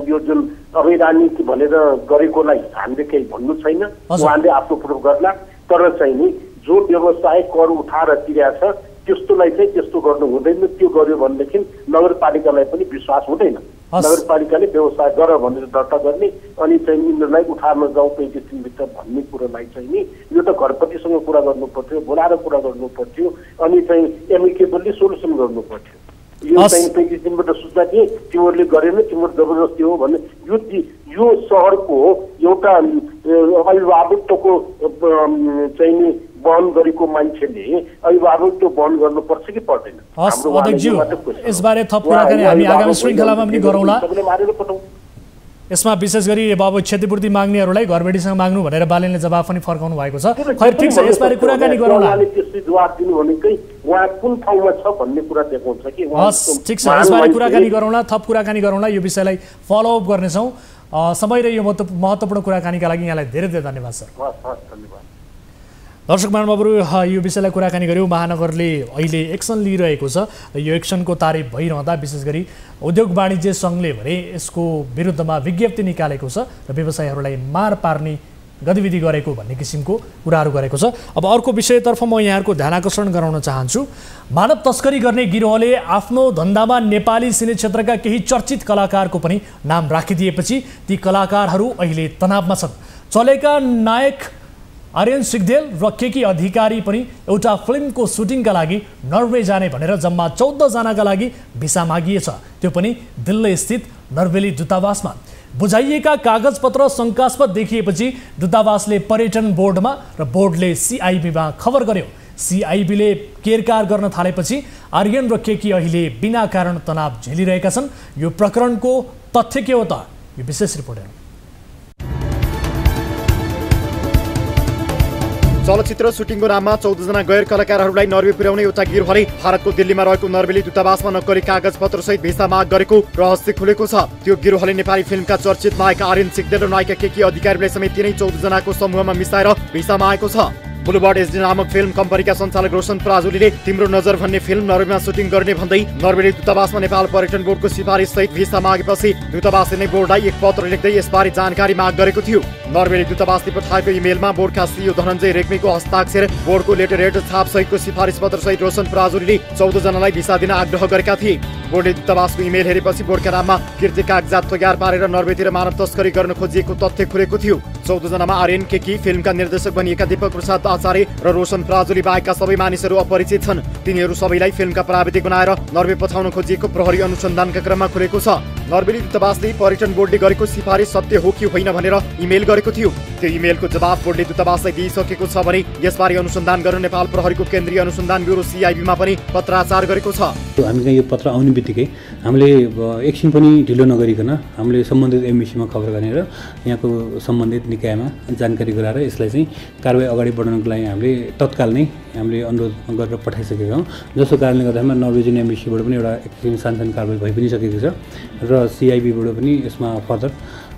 यो जुन अवैधानिक भनेर गरेकोलाई हामीले केही भन्नु छैन, उहाँले आफ्नो प्रुफ गर्ला। तर चाहिँ नि जो व्यवसाय कर उठाएर तिरेको छ त्यस्तोलाई चाहिँ त्यस्तो गर्नु हुँदैन। त्यो गर्यो भनेदेखि नगरपालिकालाई पनि विश्वास हुँदैन। नगरपालिकाले व्यवसाय गर भनेर दर्ता गर्ने अनि चाहिँ यिनीहरूलाई उठार्न जाउँ 35 दिनभित्र भन्ने कुरोलाई चाहिँ नि यो त घरपतिसँग कुरा गर्नु पर्थ्यो, बोलाएर कुरा गर्नु पर्थ्यो अनि चाहिँ एमिकेबली सोल्युसन गर्नु पर्थ्यो। यो चाहिँ 35 दिनबाट सूचना दिए तिमीहरूले गरेन, तिम्रो जबरजस्ती हो भन्ने यो सहरको एउटा अभिभावकत्वको चाहिँ नि बहन गरेको मान्छेले अभिभावकत्व बहन गर्नुपर्छ कि पर्दैन? यसबारे थप कुराकानी हामी आगामी श्रृङ्खलामा पनि गरौँला। यसमा विशेष गरी अब क्षतिपूर्ति माग्नेहरूलाई घरबेटीसँग माग्नु भनेर बालेनले जवाफ पनि फर्काउनु भएको छ। खैर ठिक छ, यसबारे कुराकानी गरौँला। त्यसले जवाफ दिनु भनेकै उहाँ कुन ठाउँमा छ भन्ने कुरा देखाउँछ कि। हस्, ठिक छ, यसबारे कुराकानी गरौँला, थप कुराकानी गरौँला। यो विषयलाई फलोअप गर्नेछौँ। समय र यो महत्त्वपूर्ण कुराकानीका लागि यहाँलाई धेरै धेरै धन्यवाद सर। धन्यवाद। दर्शक महानुभावहरू, यो विषयलाई कुराकानी गऱ्यौँ। महानगरले अहिले एक्सन लिइरहेको छ। यो एक्सनको तारिफ भइरहँदा विशेष गरी उद्योग वाणिज्य सङ्घले भने यसको विरुद्धमा विज्ञप्ति निकालेको छ र व्यवसायीहरूलाई मार पार्ने गतिविधि गरेको भन्ने किसिमको कुराहरू गरेको छ। अब अर्को विषयतर्फ म यहाँहरूको ध्यान आकर्षण गराउन चाहन्छु। मानव तस्करी गर्ने गिरोहले आफ्नो धन्दामा नेपाली सिने क्षेत्रका केही चर्चित कलाकारको पनि नाम राखिदिएपछि ती कलाकारहरू अहिले तनावमा छन्। चलेका नायक आर्यन सिग्देल र केकी अधिकारी पनि एउटा फिल्मको सुटिङका लागि नर्वे जाने भनेर जम्मा 14 जनाका लागि भिसा मागिएछ, त्यो पनि दिल्ली स्थित नर्वेली दूतावासमा। बुझाइएका कागजपत्र शङ्कास्पद देखिएपछि दूतावासले पर्यटन बोर्डमा र बोर्डले सिआइबीमा खबर गर्यो। सिआइबीले केरकार गर्न थालेपछि आर्यन र केकी अहिले बिना कारण तनाव झेलिरहेका छन्। यो प्रकरणको तथ्य के हो त? यो विशेष रिपोर्ट हेरौँ। चलचित्र सुटिङको नाममा 14 जना गैर कलाकारहरूलाई नर्वे पुर्याउने एउटा गिरोहले भारतको दिल्लीमा रहेको नर्वेली दूतावासमा नक्कली कागजपत्र सहित भिसा माग गरेको रहस्य खुलेको छ। त्यो गिरोहले नेपाली फिल्मका चर्चित नायक आर्यन सिग्देल र नायिका केकी अधिकारीलाई समेत तिनै 14 जनाको समूहमा मिसाएर भिसा मागेको छ। बुलुबर्ड एसडी नामक फिल्म कम्पनीका सञ्चालक रोशन पराजुलीले तिम्रो नजर भन्ने फिल्म नर्वेमा सुटिङ गर्ने भन्दै नर्वेली दूतावासमा नेपाल पर्यटन बोर्डको सिफारिस सहित भिसा मागेपछि दूतावासले नै बोर्डलाई एक पत्र लेख्दै यसबारे जानकारी माग गरेको थियो। नर्वेली दूतावासले पठाएको इमेलमा बोर्डका सिइओ धनञ्जय रेग्मीको हस्ताक्षर, बोर्डको लेटर हेड छाप सहितको सिफारिस पत्र सहित रोशन पराजुलीले 14 जनालाई भिसा दिन आग्रह गरेका थिए। बोर्डले दूतावासको इमेल हेरेपछि बोर्डका नाममा कीर्ति कागजात तयार पारेर नर्वेतिर मानव तस्करी गर्न खोजिएको तथ्य खुलेको थियो। 14 जनामा आर्यन केकी, फिल्मका निर्देशक बनिएका दीपक प्रसाद आचार्य र रोशन पराजुली बाहेकका सबै मानिसहरू अपरिचित छन्। तिनीहरू सबैलाई फिल्मका प्राविधिक बनाएर नर्वे पठाउन खोजिएको प्रहरी अनुसन्धानका क्रममा खुलेको छ। नर्वेली दूतावासले पर्यटन बोर्डले गरेको सिफारिस सत्य हो कि होइन भनेर इमेल गरेको थियो। त्यो इमेलको जवाफ बोर्डले दूतावासलाई दिइसकेको छ भने यसबारे अनुसन्धान गर्न नेपाल प्रहरीको केन्द्रीय अनुसन्धान ब्युरो सिआइबीमा पनि पत्राचार गरेको छ। हामीले यो पत्र आउने बित्तिकै हामीले एकछिन पनि ढिलो नगरिकन हामीले सम्बन्धित एमबिसीमा खबर गरेर यहाँको सम्बन्धित निकायमा जानकारी गराएर यसलाई चाहिँ कारबाही अगाडि बढाउनको लागि हामीले तत्काल नै हामीले अनुरोध गरेर पठाइसकेका हौँ। जसको कारणले गर्दामा नर्वेजियन एम्बेसीबाट पनि एउटा एकछिन सानसानो कारबाही भइ पनि सकेको छ र सिआइबीबाट पनि यसमा फर्दर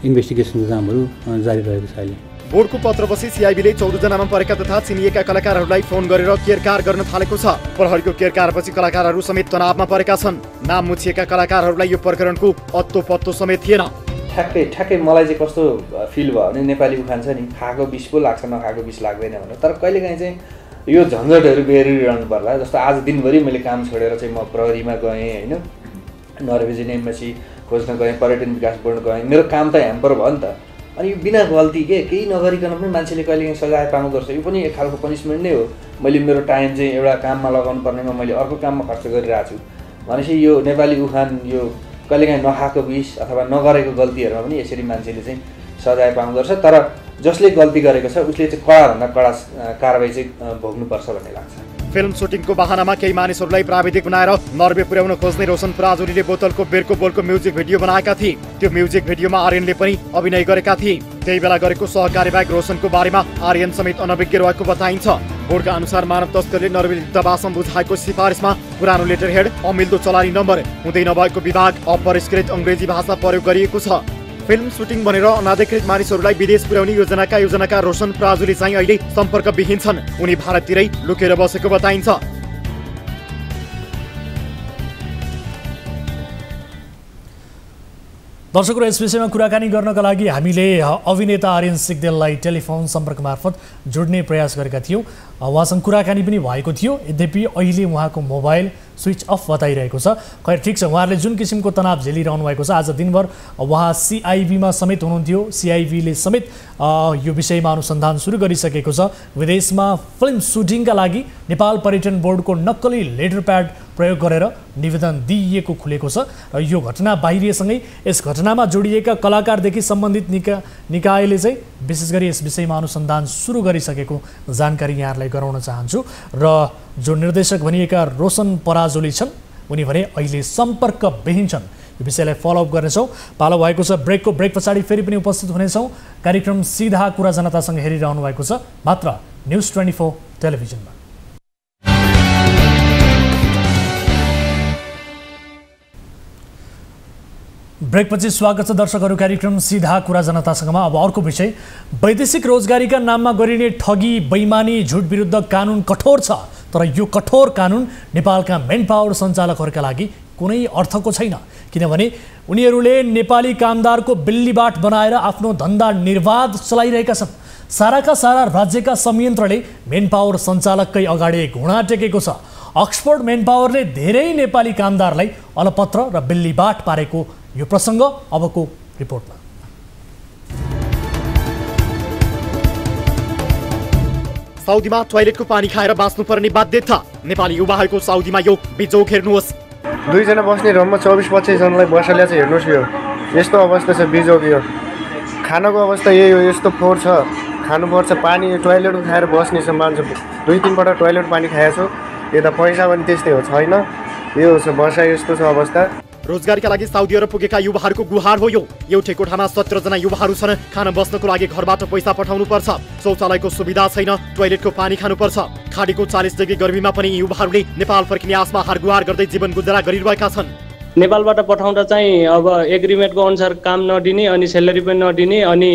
इन्भेस्टिगेसनको कामहरू जारी रहेको छ। अहिले बोर्डको पत्रपछि सिआइबीले 14 जनामा परेका तथा चिनिएका कलाकारहरूलाई फोन गरेर केरकार गर्न थालेको छ। प्रहरीको केरकारपछि कलाकारहरू समेत तनावमा परेका छन्। नाम मुछिएका कलाकारहरूलाई यो प्रकरणको अत्तो पत्तो समेत थिएन। ठ्याक्कै मलाई चाहिँ कस्तो फिल भयो भने नेपाली उखान छ नि, खाएको विष पो लाग्छ नखाएको विष लाग्दैन भनेर। तर कहिलेकाहीँ चाहिँ यो झन्झटहरू बेहोरिरहनु पर्ला। जस्तो आज दिनभरि मैले काम छोडेर चाहिँ म प्रहरीमा गएँ होइन, नर्वेजियन एम्बेसी खोज्न गएँ, पर्यटन विकास बोर्ड गएँ, मेरो काम त ह्याम्पर भयो नि त। अनि यो बिना गल्ती केही नगरिकन पनि मान्छेले कहिलेकाहीँ सजाय पाउनु पर्छ, यो पनि एक खालको पनिसमेन्ट नै हो। मैले मेरो टाइम चाहिँ एउटा काममा लगाउनु पर्नेमा मैले अर्को काममा खर्च गरिरहेको छु भनेपछि यो नेपाली उखान यो कहिलेकाहीँ नखाएको विष अथवा नगरेको गल्तीहरूमा पनि यसरी मान्छेले चाहिँ सजाय पाउँदो रहेछ। तर जसले गल्ती गरेको छ उसले चाहिँ कडाभन्दा कडा कारबाही चाहिँ भोग्नुपर्छ भन्ने लाग्छ। फिल्म सुटिङको बहानामा केही मानिसहरूलाई प्राविधिक बनाएर नर्वे पुर्याउन खोज्ने रोशन पराजुलीले बोतलको बेरको बोलको म्युजिक भिडियो बनाएका थिए। त्यो म्युजिक भिडियोमा आर्यनले पनि अभिनय गरेका थिए। त्यही बेला गरेको सहकार्यवाहक रोशनको बारेमा आर्यन समेत अनभिज्ञ रहेको बताइन्छ। बोर्डका अनुसार मानव तस्करले नर्वे दूतावासमा बुझाएको सिफारिसमा पुरानो लेटर हेड, अमिल्दो चलानी नम्बर, हुँदै नभएको विभाग, अपरिष्कृत अङ्ग्रेजी भाषा प्रयोग गरिएको छ। फिल्म सुटिङ भनेर अनाधिकृत मानिसहरूलाई विदेश पुर्याउने योजनाका रोशन पराजुली चाहिँ अहिले सम्पर्कविहीन छन्। उनी भारततिरै लुकेर बसेको बताइन्छ। दर्शकहरू, यस विषयमा कुराकानी गर्नका लागि हामीले अभिनेता आर्यन सिग्देललाई टेलिफोन सम्पर्क मार्फत जोड्ने प्रयास गरेका थियौँ। उहाँसँग कुराकानी पनि भएको थियो। यद्यपि अहिले उहाँको मोबाइल स्विच अफ बताइरहेको छ। खैर ठिक छ, उहाँहरूले जुन किसिमको तनाव झेलिरहनु भएको छ, आज दिनभर उहाँ सिआइबीमा समेत हुनुहुन्थ्यो। सिआइबीले समेत यो विषयमा अनुसन्धान सुरु गरिसकेको छ। विदेशमा फिल्म सुटिङका लागि नेपाल पर्यटन बोर्डको नक्कली लेटर प्याड प्रयोग गरेर निवेदन दिइएको खुलेको छ। र यो घटना बाहिरिएसँगै यस घटनामा जोडिएका कलाकारदेखि सम्बन्धित निकायले चाहिँ विशेष गरी यस विषयमा अनुसन्धान सुरु गरिसकेको जानकारी यहाँहरूलाई गराउन चाहन्छु। र जो निर्देशक भनिएका रोशन पराजुली छन् उनी भने अहिले सम्पर्कविहीन छन्। यो विषयलाई फलोअप गर्नेछौँ। पालो भएको छ ब्रेक पछाडि फेरि पनि उपस्थित हुनेछौँ। कार्यक्रम सीधा कुरा जनतासँग हेरिरहनु भएको छ मात्र न्युज 24 टेलिभिजनमा। ब्रेकपछि स्वागत छ दर्शकहरू। कार्यक्रम सीधा कुरा जनतासँगमा अब अर्को विषय, वैदेशिक रोजगारीका नाममा गरिने ठगी, बैमानी, झुट विरुद्ध कानुन कठोर छ। तर यो कठोर कानुन नेपालका मेन पावर सञ्चालकहरूका लागि कुनै अर्थको छैन, किनभने उनीहरूले नेपाली कामदारको बिल्लीबाट बनाएर आफ्नो धन्दा निर्वाध चलाइरहेका छन्। साराका सारा राज्यका संयन्त्रले मेन पावर सञ्चालककै अगाडि घुँडा टेकेको छ। अक्सफोर्ड मेन पावरले धेरै नेपाली कामदारलाई अलपत्र र बिल्लीबाट पारेको यो प्रसङ्ग अबको रिपोर्टमा। साउदीमा टोयलेटको पानी खाएर बाँच्नुपर्ने बाध्यता। नेपाली युवाहरूको साउदीमा यो बिजोग हेर्नुहोस्। 2 जना बस्ने रुममा 24-25 जनालाई बसाल्या चाहिँ हेर्नुहोस्। यो यस्तो अवस्था छ बिजोग। यो खानाको अवस्था यही हो, यस्तो फोहोर छ। खानुपर्छ पानी, टोयलेट खाएर बस्ने छ मान्छे। 2-3 पटक टोयलेट पानी खाएको छु। यता पैसा पनि त्यस्तै हो, छैन। यो छ बसा, यस्तो छ अवस्था। रोजगारीका लागि साउदी अरब पुगेका युवाहरूको गुहार हो यो। एउटै कोठामा 17 जना युवाहरू छन्। खाना बस्नको लागि घरबाट पैसा पठाउनु पर्छ। शौचालयको सुविधा छैन, टोयलेटको पानी खानुपर्छ। खाडीको 40 डिग्री गर्मीमा पनि युवाहरूले नेपाल फर्किने आशमा हारगुहार गर्दै जीवन गुजारा गरिरहेका छन्। नेपालबाट पठाउँदा चाहिँ अब एग्रिमेन्टको अनुसार काम नदिने, अनि सेलेरी पनि नदिने, अनि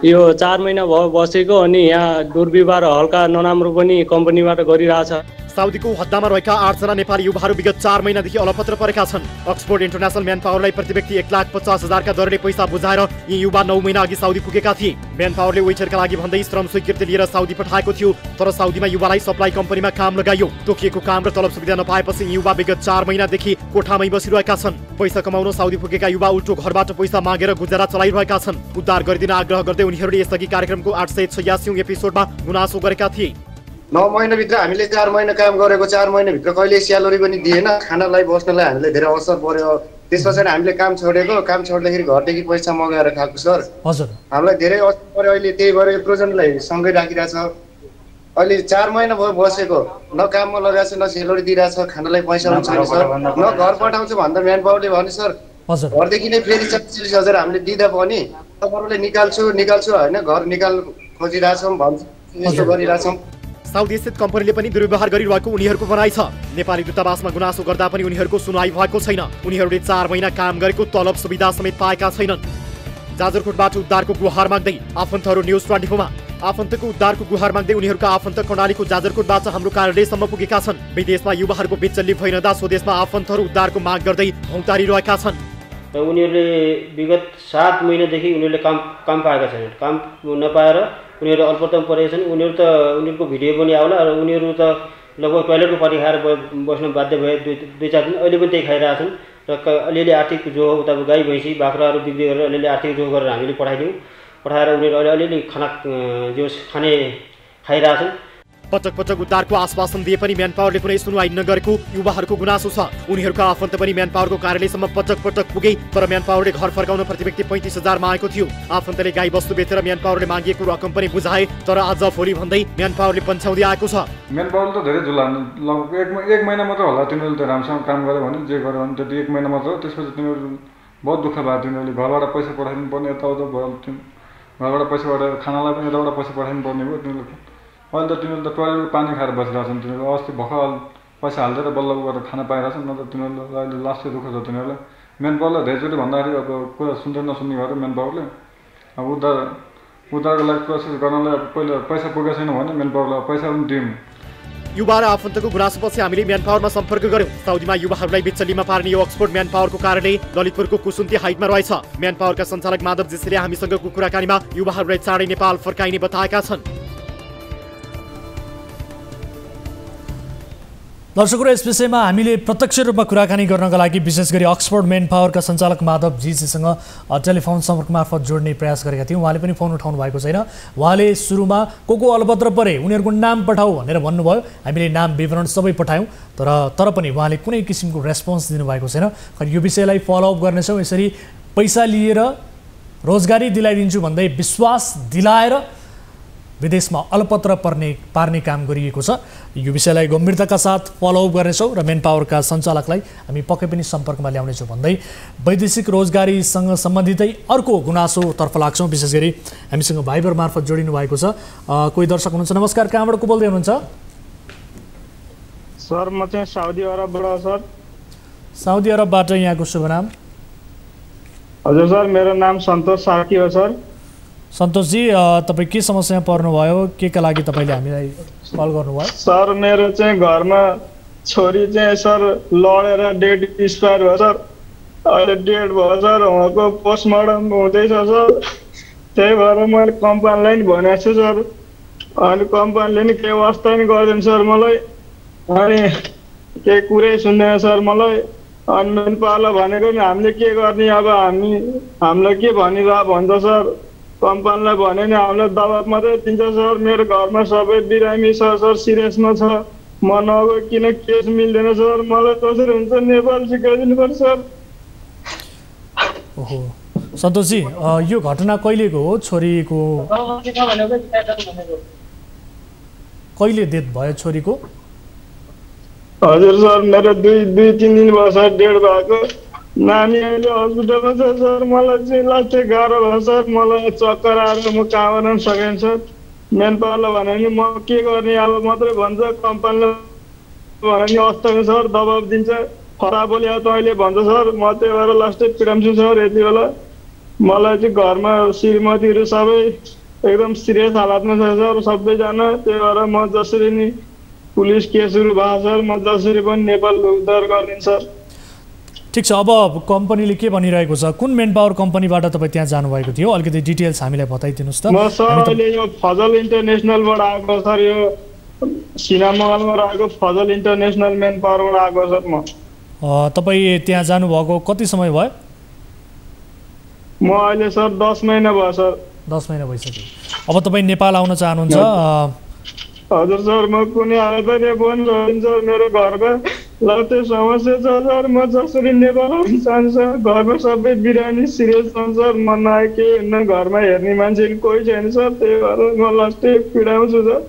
यो 4 महिना भयो बसेको, अनि यहाँ दुर्व्यवहार हल्का नराम्रो पनि कम्पनीबाट गरिरहेछ। साउदीको हद्दामा रहेका 8 जना नेपाली युवाहरू विगत 4 महिनादेखि अलपत्र परेका छन्। अक्सफोर्ड इन्टरनेसनल म्यान पावरलाई प्रति व्यक्ति 1,50,000 का दरले पैसा बुझाएर यी युवा 9 महिना अघि साउदी पुगेका थिए। म्यान पावरले वेटरका लागि भन्दै श्रम स्वीकृति लिएर साउदी पठाएको थियो। तर साउदीमा युवालाई सप्लाई कम्पनीमा काम लगाइयो। तोकिएको काम र तलब सुविधा नपाएपछि युवा विगत 4 महिनादेखि कोठामै बसिरहेका छन्। पैसा कमाउन साउदी पुगेका युवा उल्टो घरबाट पैसा मागेर गुजारा चलाइरहेका छन्। उद्धार गरिदिन आग्रह गर्दै उनीहरूले यसअघि कार्यक्रमको 886औं एपिसोडमा गुनासो गरेका थिए। 9 महिनाभित्र हामीले 4 महिना काम गरेको, 4 महिनाभित्र कहिले स्यालेरी पनि दिएन। खानालाई बस्नलाई हामीले धेरै असर पर्यो। त्यस पछाडि हामीले काम छोडेको, काम छोड्दाखेरि घरदेखि पैसा मगाएर खाएको सर। हजुर, हामीलाई धेरै असर पर्यो। अहिले त्यही भएर प्रोजेन्टलाई सँगै राखिरहेछ। अहिले 4 महिना भयो बसेको, न काममा लगाएको छ, न स्यालेरी दिइरहेछ, खानालाई पैसा पनि छैन सर। न घर पठाउँछु भन्दा म्यान पावरले भने सर घरदेखि नै फेरि 40,000 हामीले दिँदा पनि तपाईँहरूले निकाल्छु होइन, घर निकाल खोजिरहेछौँ भन्छ, यस्तो गरिरहेछौँ। साउदी स्थित कम्पनीले पनि दुर्व्यवहार गरिरहेको उनीहरूको भनाइ छ। नेपाली दूतावासमा गुनासो गर्दा पनि उनीहरूको सुनवाई भएको छैन। उनीहरूले 4 महिना काम गरेको तलब सुविधा समेत पाएका छैनन्। जाजरकोटबाट उद्धारको गुहार माग्दै आफन्तहरू न्युज 24 मा। आफन्तको उद्धारको गुहार माग्दै उनीहरूका आफन्त कर्णालीको जाजरकोटबाट हाम्रो कार्यालयसम्म पुगेका छन्। विदेशमा युवाहरूको बिचल्ली भइरहँदा स्वदेशमा आफन्तहरू उद्धारको माग गर्दै भौँतारिरहेका छन्। उनीहरूले विगत 7 महिनादेखि उनीहरूले काम पाएका छैनन्। काम नपाएर उनीहरू अल्पतम परेका छन्। उनीहरूको भिडियो पनि आउला र उनीहरू त लगभग टोयलेटको पानी खाएर बस्न बाध्य भए 2-4 दिन। अहिले पनि त्यही खाइरहेछन्। र अलिअलि आर्थिक जो उता गाई भैँसी बाख्राहरू बिक्री गरेर अलिअलि आर्थिक जो गरेर हामीले पठाएर उनीहरू अलिअलि खाना जो खाने खाइरहेछन्। पटक पटक उद्धारको आश्वासन दिए पनि म्यान पावरले कुनै सुनवाई नगरेको युवाहरूको गुनासो छ। उनीहरूका आफन्त पनि म्यान पावरको कार्यालयसम्म पटक पटक पुगे, तर म्यान पावरले घर फर्काउन प्रति व्यक्ति 35,000 मागेको थियो। आफन्तले गाई वस्तु बेचेर म्यान पावरले मागिएको रकम पनि बुझाए, तर आज भोलि भन्दै म्यान पावरले पन्छाउँदै आएको छ। म्यान पावरले त धेरै जुलान लगभग एक महिना मात्र होला तिनीहरूले त राम्रोसँग काम गर्यो भने जे गर्यो भने त्यति एक महिना मात्र हो। त्यसपछि तिनीहरू बहुत दुःख भयो। तिनीहरूले घरबाट पैसा पठाइदिनु पर्ने, यताउता भयो, घरबाट पैसा पठाएर खानालाई पनि यताबाट पैसा पठाइदिनु पर्ने भयो तिनीहरूले। अहिले त तिनीहरूले त टोयलेटको पानी खाएर बसिरहेछन्। तिनीहरू अस्ति भर्खर पैसा हाल्दै बल्ल गरेर खाना पाइरहेछन्, नत्र तिनीहरूले अहिले लास्टै दुःख छ तिनीहरूलाई। म्यान पावरलाई धेरैचोटि भन्दाखेरि अब कुरा सुन्दै नसुन्ने भएर म्यान पावरले अब उद्धारको लागि प्रोसेस गर्नलाई अब पहिला पैसा पुगेको छैन भने म्यान पावरलाई पैसा पनि दिउँ। युवा र आफन्तको गुनासोपछि हामीले म्यान पावरमा सम्पर्क गर्यौं। साउदीमा युवाहरूलाई बिचल्लीमा पार्ने यो अक्सफोर्ड म्यान पावरको कार्यालय ललितपुरको कुसुन्ती हाइटमा रहेछ। म्यान पावरका सञ्चालक माधव जेसीले हामीसँगको कुराकानीमा युवाहरूलाई चाँडै नेपाल फर्काइने बताएका छन्। दर्शकहरू, यस विषयमा हामीले प्रत्यक्ष रूपमा कुराकानी गर्नका लागि विशेष गरी अक्सफोर्ड म्यान पावरका सञ्चालक माधव जीजीसँग टेलिफोन सम्पर्क मार्फत जोड्ने प्रयास गरेका थियौँ। उहाँले पनि फोन उठाउनु भएको छैन। उहाँले सुरुमा को अलपत्र परे उनीहरूको नाम पठाऊ भनेर भन्नुभयो। हामीले नाम विवरण सबै पठायौँ, तर पनि उहाँले कुनै किसिमको रेस्पोन्स दिनुभएको छैन। यो विषयलाई फलोअप गर्नेछौँ। यसरी पैसा लिएर रोजगारी दिलाइदिन्छु भन्दै विश्वास दिलाएर विदेशमा अलपत्र पार्ने काम गरिएको छ। यो विषयलाई गम्भीरताका साथ फलोअप गर्नेछौँ र म्यान पावरका सञ्चालकलाई हामी पक्कै पनि सम्पर्कमा ल्याउनेछौँ भन्दै वैदेशिक रोजगारीसँग सम्बन्धितै अर्को गुनासोतर्फ लाग्छौँ। विशेष गरी हामीसँग भाइबर मार्फत जोडिनु भएको छ कोही दर्शक हुनुहुन्छ। नमस्कार, कहाँबाट को बोल्दै हुनुहुन्छ? सर म चाहिँ साउदी अरबबाट। सर साउदी अरबबाट। यहाँको शुभ नाम? हजुर सर, मेरो नाम सन्तोष सार्की हो। सर सन्तोषजी, तपाईँ के समस्यामा पर्नुभयो? के का लागि तपाईँले हामीलाई कल गर्नुभयो? सर मेरो चाहिँ घरमा छोरी चाहिँ सर लडेर डेट एक्सपायर भयो सर। अहिले डेट भयो सर, उहाँको पोस्टमार्टम हुँदैछ सर। त्यही भएर मैले कम्पनीलाई नि भनेको छु सर। अनि कम्पनीले नि केही वास्ता नि गरिदिनु सर मलाई। अनि केही कुरै सुन्दैन सर मलाई। अनि म्यान पावरलाई भनेको नि हामीले के गर्ने, अब हामीलाई के भनिरह भन्छ सर। कम्पनीलाई भने नि हामीलाई दबाब मात्रै दिन्छ सर। मेरो घरमा सबै बिरामी छ सर, सिरियसमा छ। म नगयो किन केस मिल्दैन सर। मलाई कसरी हुन्छ नेपाल सिकाइदिनु पर्छ सर। ओहो सन्तोषजी, यो घटना कहिलेको हो? छोरीको कहिले डेथ भयो छोरीको? हजुर सर, मेरो दुई तिन दिन भयो सर डेढ भएको। नानी अहिले हस्पिटलमा छ सर। मलाई चाहिँ लास्टै गाह्रो भयो सर। मलाई चक्कर आएर म काम गर्न सकेन सर। म्यान पावरलाई भने नि म के गर्ने अब मात्रै भन्छ। कम्पनीले भने नि अस्ताको सर दबाब दिन्छ। खराब बोले तैँले भन्छ सर। म त्यही भएर लास्टै पिडाउँछु सर। यति बेला मलाई चाहिँ घरमा श्रीमतीहरू सबै एकदम सिरियस हालतमा छ सर सबैजना। त्यही भएर म जसरी नि पुलिस केसहरू भयो सर, म जसरी पनि नेपाल उद्धार गरिदिन्छु सर। ठिक छ, अब कम्पनीले के भनिरहेको छ? कुन म्यान पावर कम्पनीबाट तपाईँ त्यहाँ जानुभएको थियो? अलिकति डिटेल्स हामीलाई बताइदिनुहोस् त। म सर अहिले यो फजल इन्टरनेसनलबाट आएको सर। यो सिनामहलमा रहेको फजल इन्टरनेसनल म्यान पावरबाट आएको सर म। तपाईँ त्यहाँ जानुभएको कति समय भयो? म अहिले सर 10 महिना भयो सर। 10 महिना भइसक्यो। अब तपाईँ नेपाल आउन चाहनुहुन्छ? हजुर सर, म कुनै हालतमा बन्द रहन्छ। मेरो घरमा लास्टै समस्या छ सर। म जसरी नेपाल आउन चाहन्छु सर। घरमा सबै बिरामी सिरियस छन् सर। म नआए के न घरमा हेर्ने मान्छे कोही छैन सर। त्यही भएर म लास्टै पिडाउँछु सर।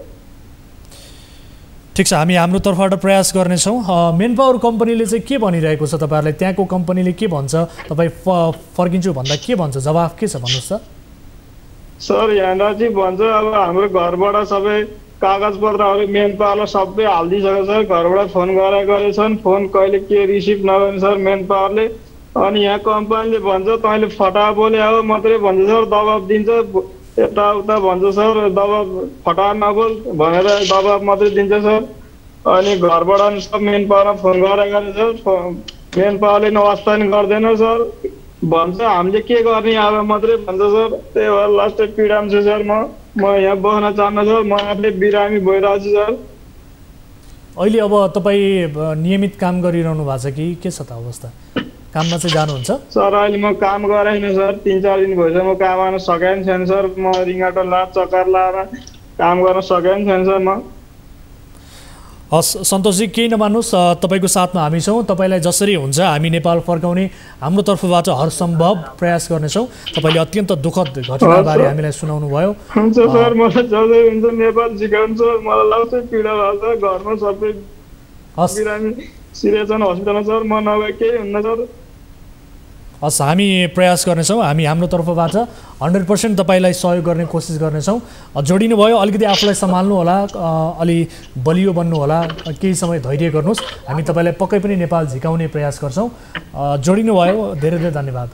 ठिक छ, हामी हाम्रो तर्फबाट प्रयास गर्नेछौँ। म्यान पावर कम्पनीले चाहिँ के भनिरहेको छ तपाईँहरूलाई? त्यहाँको कम्पनीले के भन्छ? तपाईँ फर्किन्छु भन्दा के भन्छ? जवाफ के छ भन्नुहोस् त। सर यहाँ चाहिँ भन्छ अब हाम्रो घरबाट सबै कागजपत्रहरू म्यान पावरलाई सबै हालिदिइसक्यो सर। घरबाट फोन गरेछन्। फोन कहिले के रिसिभ नगर्ने सर म्यान पावरले। अनि यहाँ कम्पनीले भन्छ तैँले फटा बोले अब मात्रै भन्छ सर। दबाब दिन्छ यताउता भन्छ सर। दबाब फटा नबोल भनेर दबाब मात्रै दिन्छ सर। अनि घरबाट सब म्यान पावरमा फोन गरेको सर। म्यान पावरले नवास्ता नि गर्दैन सर। भन्छ हामीले के गर्ने अब मात्रै भन्छ सर। त्यही भएर लास्टै पिडाउँछु सर। म यहाँ बस्न चाहन्न सर। म आफै बिरामी भइरहेको छु सर। अहिले अब तपाईँ नियमित काम गरिरहनु भएको छ कि के छ त अवस्था? काममा चाहिँ जानुहुन्छ? सर अहिले म काम गरेन सर, 3-4 दिन भइसक्यो म काम गर्न सकेन छैन सर। म रिङ्गाटो ला चक्कर लाएर काम गर्न सकेन छैन सर म। हस् सन्तोषजी, केही नमान्नुहोस्, तपाईँको साथमा हामी छौँ। तपाईँलाई जसरी हुन्छ हामी नेपाल फर्काउने हाम्रो तर्फबाट हरसम्भव प्रयास गर्नेछौँ। तपाईँले अत्यन्त दुःखद घटनाबारे हामीलाई सुनाउनु भयो। हुन्छ सर, मलाई जसरी हुन्छ नेपाल सिकाउँछ। मलाई लाउँछ पीडा भएको छ, घरमा सबै बिरामी सिरियस छन् हस्पिटलमा सर, म नभए केही हुन्न सर। हस्, हामी प्रयास गर्नेछौँ। हामी हाम्रो तर्फबाट 100% तपाईँलाई सहयोग गर्ने कोसिस गर्नेछौँ। जोडिनु भयो, अलिकति आफूलाई सम्हाल्नु होला, अलि बलियो बन्नु होला, केही समय धैर्य गर्नुहोस्। हामी तपाईँलाई पक्कै पनि नेपाल झिकाउने प्रयास गर्छौँ। जोडिनु भयो, धेरै धेरै धन्यवाद।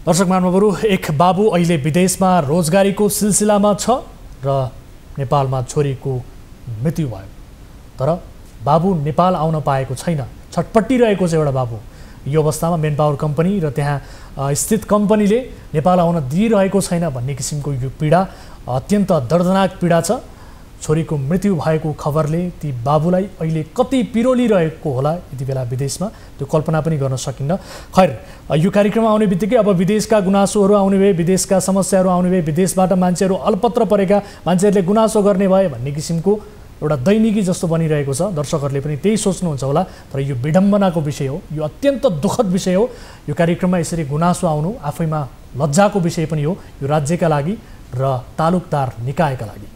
दर्शक महानुभावहरू, एक बाबु अहिले विदेशमा रोजगारीको सिलसिलामा छ र नेपालमा छोरीको मृत्यु भयो, तर बाबु नेपाल आउन पाएको छैन, छटपट्टिरहेको छ एउटा बाबु। यो अवस्थामा मेन पावर कम्पनी र त्यहाँ स्थित कम्पनीले नेपाल आउन दिइरहेको छैन भन्ने किसिमको यो पीडा अत्यन्त दर्दनाक पीडा छ। छोरीको मृत्यु भएको खबरले ती बाबुलाई अहिले कति पिरोलिरहेको होला यति बेला विदेशमा, त्यो कल्पना पनि गर्न सकिन्न। खैर, यो कार्यक्रममा आउने बित्तिकै अब विदेशका गुनासोहरू आउने भए, विदेशका समस्याहरू आउने भए, विदेशबाट मान्छेहरू अलपत्र परेका मान्छेहरूले गुनासो गर्ने भए भन्ने किसिमको एउटा दैनिकी जस्तो बनिरहेको छ। दर्शकहरूले पनि त्यही सोच्नुहुन्छ होला, तर यो विडम्बनाको विषय हो, यो अत्यन्त दुःखद विषय हो। यो कार्यक्रममा यसरी गुनासो आउनु आफैमा लज्जाको विषय पनि हो, यो राज्यका लागि र तालुकदार निकायका लागि।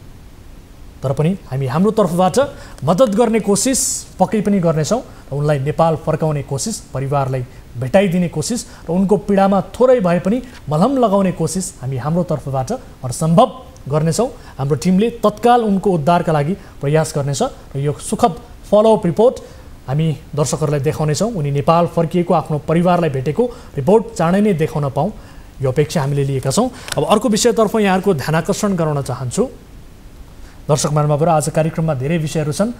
तर पनि हामी हाम्रो तर्फबाट मद्दत गर्ने कोसिस पक्कै पनि गर्नेछौँ र उनलाई नेपाल फर्काउने कोसिस, परिवारलाई भेटाइदिने कोसिस र उनको पीडामा थोरै भए पनि मलहम लगाउने कोसिस हामी हाम्रो तर्फबाट हरसम्भव गर्नेछौँ। हाम्रो टिमले तत्काल उनको उद्धारका लागि प्रयास गर्नेछ र यो सुखद फलोअप रिपोर्ट हामी दर्शकहरूलाई देखाउनेछौँ। उनी नेपाल फर्किएको आफ्नो परिवारलाई भेटेको रिपोर्ट चाँडै नै देखाउन पाऊँ, यो अपेक्षा हामीले लिएका छौँ। अब अर्को विषयतर्फ यहाँहरूको ध्यानाकर्षण गराउन चाहन्छु। दर्शक महानुभावहरू, आज कार्यक्रममा धेरै विषयहरू छन्।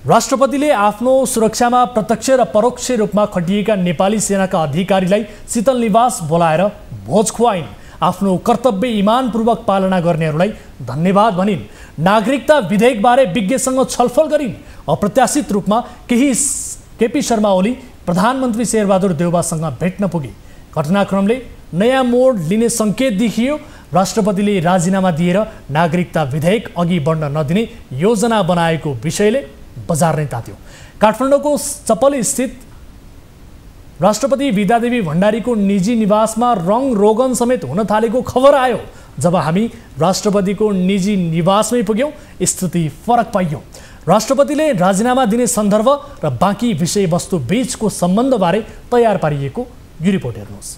राष्ट्रपतिले आफ्नो सुरक्षामा प्रत्यक्ष र परोक्ष रूपमा खटिएका नेपाली सेनाका अधिकारीलाई शीतल निवास बोलाएर भोज खुवाइन्। आफ्नो कर्तव्य इमानपूर्वक पालना गर्नेहरूलाई धन्यवाद भनिन्। नागरिकता विधेयकबारे विज्ञसँग छलफल गरिन्। अप्रत्याशित रूपमा केपी शर्मा ओली प्रधानमन्त्री शेरबहादुर देउवासँग भेट्न पुगे। घटनाक्रमले नयाँ मोड लिने सङ्केत देखियो। राष्ट्रपतिले राजीनामा दिएर नागरिकता विधेयक अघि बढ्न नदिने योजना बनाएको विषयले बजार नै तात्यो। काठमाडौँको चपली स्थित राष्ट्रपति विद्यादेवी भण्डारीको निजी निवासमा रङ रोगन समेत हुन थालेको खबर आयो। जब हामी राष्ट्रपतिको निजी निवासमै पुग्यौँ, स्थिति फरक पाइयो। राष्ट्रपतिले राजीनामा दिने सन्दर्भ र बाँकी विषयवस्तु बीचको सम्बन्धबारे तयार पारिएको यो रिपोर्ट हेर्नुहोस्।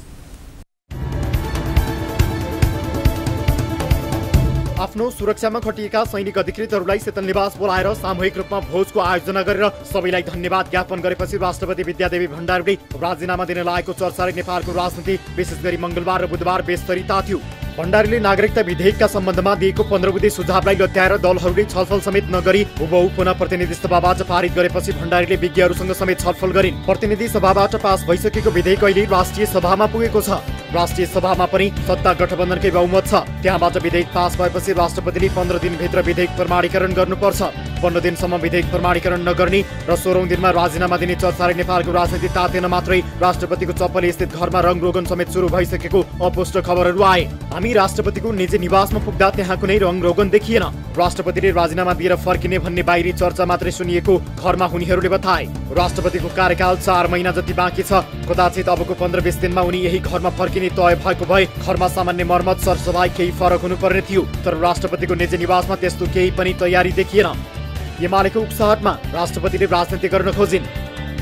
आफ्नो सुरक्षामा खटिएका सैनिक अधिकृतहरूलाई शीतल निवास बोलाएर सामूहिक रूपमा भोजको आयोजना गरेर सबैलाई धन्यवाद ज्ञापन गरेपछि राष्ट्रपति विद्यादेवी भण्डारीले राजीनामा दिन लागेको चर्चाले नेपालको राजनीति विशेष गरी मङ्गलबार र बुधबार बेस्तरी तात्यो। भण्डारीले नागरिकता विधेयकका सम्बन्धमा दिएको 15 बुँदे सुझावलाई लत्याएर दलहरूले छलफल समेत नगरी हुबहु पुनः प्रतिनिधि सभाबाट पारित गरेपछि भण्डारीले विज्ञहरूसँग समेत छलफल गरिन्। प्रतिनिधि सभाबाट पास भइसकेको विधेयक अहिले राष्ट्रिय सभामा पुगेको छ। राष्ट्रिय सभामा पनि सत्ता गठबन्धनकै बहुमत छ। त्यहाँबाट विधेयक पास भएपछि राष्ट्रपतिले 15 दिनभित्र विधेयक प्रमाणीकरण गर्नुपर्छ। 15 दिनसम्म विधेयक प्रमाणीकरण नगर्ने र 16औं दिनमा राजीनामा दिने चर्चाले नेपालको राजनीति तातेन मात्रै राष्ट्रपतिको चप्पल स्थित घरमा रङरोगन समेत सुरु भइसकेको अपुष्ट खबरहरू आए। हामी राष्ट्रपतिको निजी निवासमा पुग्दा त्यहाँ कुनै रङरोगन देखिएन। राष्ट्रपतिले राजीनामा दिएर फर्किने भन्ने बाहिरी चर्चा मात्रै सुनिएको घरमा हुनेहरूले बताए। राष्ट्रपतिको कार्यकाल 4 महिना जति बाँकी छ। कदाचित अबको 15-20 दिनमा उनी यही घरमा फर्किने तय भएको भए घरमा सामान्य मर्मत सरसफाई केही फरक हुनुपर्ने थियो, तर राष्ट्रपतिको निजी निवासमा त्यस्तो केही पनि तयारी देखिएन। एमालेको उक्साहटमा राष्ट्रपतिले राजनीति गर्न खोजिन्।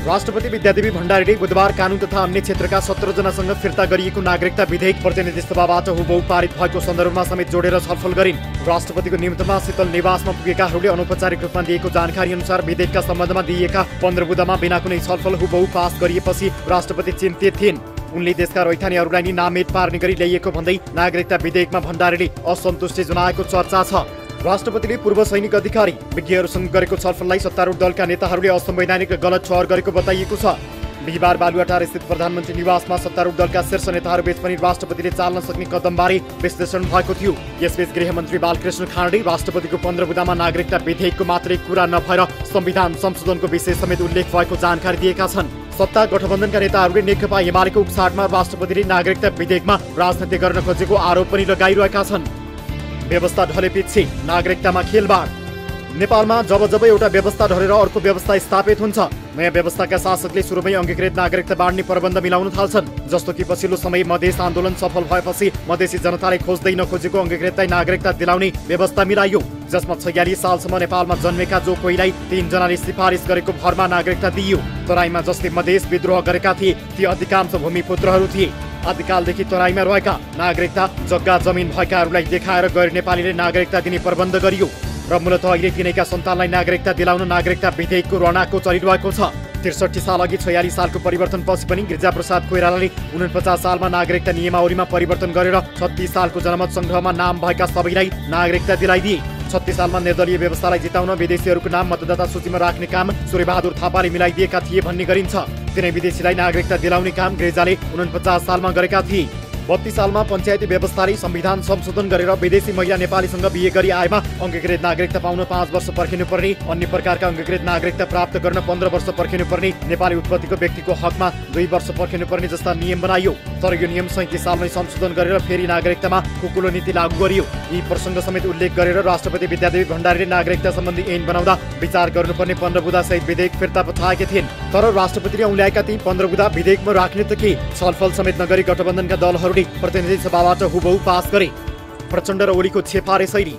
राष्ट्रपति विद्यादेवी भण्डारीले बुधबार कानुन तथा अन्य क्षेत्रका 17 जनासँग फिर्ता गरिएको नागरिकता विधेयक प्रतिनिधि सभाबाट हुबहु पारित भएको सन्दर्भमा समेत जोडेर छलफल गरिन्। राष्ट्रपतिको निम्तमा शीतल निवासमा पुगेकाहरूले अनौपचारिक रूपमा दिएको जानकारी अनुसार विधेयकका सम्बन्धमा दिएका 15 बुँदामा बिना कुनै छलफल हुबहु पास गरिएपछि राष्ट्रपति चिन्तित थिइन्। उनले देशका रैथानेहरूलाई नि नामेट पार्ने गरी ल्याइएको भन्दै नागरिकता विधेयकमा भण्डारीले असन्तुष्टि जनाएको चर्चा छ। राष्ट्रपतिले पूर्व सैनिक अधिकारी विज्ञहरूसँग गरेको छलफललाई सत्तारूढ दलका नेताहरूले असंवैधानिक र गलत ठहर गरेको बताइएको छ। बिहिबार बालुवाटार स्थित प्रधानमन्त्री निवासमा सत्तारूढ दलका शीर्ष नेताहरूबीच पनि राष्ट्रपतिले चाल्न सक्ने कदमबारे विश्लेषण भएको थियो। यसबीच गृहमन्त्री बालकृष्ण खाँडे राष्ट्रपतिको 15 बुँदामा नागरिकता विधेयकको मात्रै कुरा नभएर संविधान संशोधनको विषय समेत उल्लेख भएको जानकारी दिएका छन्। सत्ता गठबन्धनका नेताहरूले नेकपा एमालेको उक्साडमा राष्ट्रपतिले नागरिकता विधेयकमा राजनीति गर्न खोजेको आरोप पनि लगाइरहेका छन्। व्यवस्था ढलेपछि नागरिकतामा खेलबाड। नेपालमा जब एउटा व्यवस्था ढलेर अर्को व्यवस्था स्थापित हुन्छ, नयाँ व्यवस्थाका शासकले सुरुमै अंगीकृत नागरिकता बाँड्ने प्रबन्ध मिलाउन थाल्छन्। जस्तो कि पछिल्लो समय मधेस आन्दोलन सफल भएपछि मधेसी जनताले खोज्दै नखोजेको अंगीकृतलाई नागरिकता दिलाउने व्यवस्था मिलाइयो, जसमा 46 सालसम्म नेपालमा जन्मेका जो कोहीलाई 3 जनाले सिफारिस गरेको भरमा नागरिकता दिइयो। तराईमा जसले मधेस विद्रोह गरेका थिए ती अधिकांश भूमिपुत्रहरू थिए। आदिकालदेखि तराईमा रहेका नागरिकता जग्गा जमिन भएकाहरूलाई देखाएर गैर नेपालीले नागरिकता दिने प्रबन्ध गरियो र मूलत अहिले तिनैका सन्तानलाई नागरिकता दिलाउन नागरिकता विधेयकको रणाको चलिरहेको छ। 63 साल अघि 46 सालको परिवर्तनपछि पनि गिरिजाप्रसाद कोइरालाले 49 सालमा नागरिकता नियमावलीमा परिवर्तन गरेर 36 सालको जनमत संग्रहमा नाम भएका सबैलाई नागरिकता दिलाइदिए। 36 सालमा निर्दलीय व्यवस्थालाई जिताउन विदेशीहरूको नाम मतदाता सूचीमा राख्ने काम सूर्यबहादुर थापाले मिलाइदिएका थिए भन्ने गरिन्छ। तिनै विदेशीलाई नागरिकता दिलाउने काम अंग्रेजाले 49 सालमा गरेका थिए। 32 सालमा पञ्चायती व्यवस्थाले संविधान संशोधन गरेर विदेशी महिला नेपालीसँग बिहे गरी आएमा अंगीकृत नागरिकता पाउन 5 वर्ष पर्खिनुपर्ने, अन्य प्रकारका अंगीकृत नागरिकता प्राप्त गर्न 15 वर्ष पर्खिनुपर्ने, नेपाली उत्पत्तिको व्यक्तिको हकमा 2 वर्ष पर्खिनुपर्ने जस्ता नियम बनाइयो। तर यो नियम 37 सालमै संशोधन गरेर फेरि नागरिकतामा कुकुलो नीति लागू गरियो। यी प्रसङ्ग समेत उल्लेख गरेर राष्ट्रपति विद्यादेवी भण्डारीले नागरिकता सम्बन्धी ऐन बनाउँदा विचार गर्नुपर्ने 15 बुँदा सहित विधेयक फिर्ता पठाएका थिइन्। तर राष्ट्रपतिले औल्याएका ती 15 बुँदा विधेयकमा राख्ने त के, छलफल समेत नगरी गठबन्धनका दलहरूले प्रतिनिधि सभाबाट हुबहु पास गरे। प्रचण्ड र ओलीको छेपारे शैली।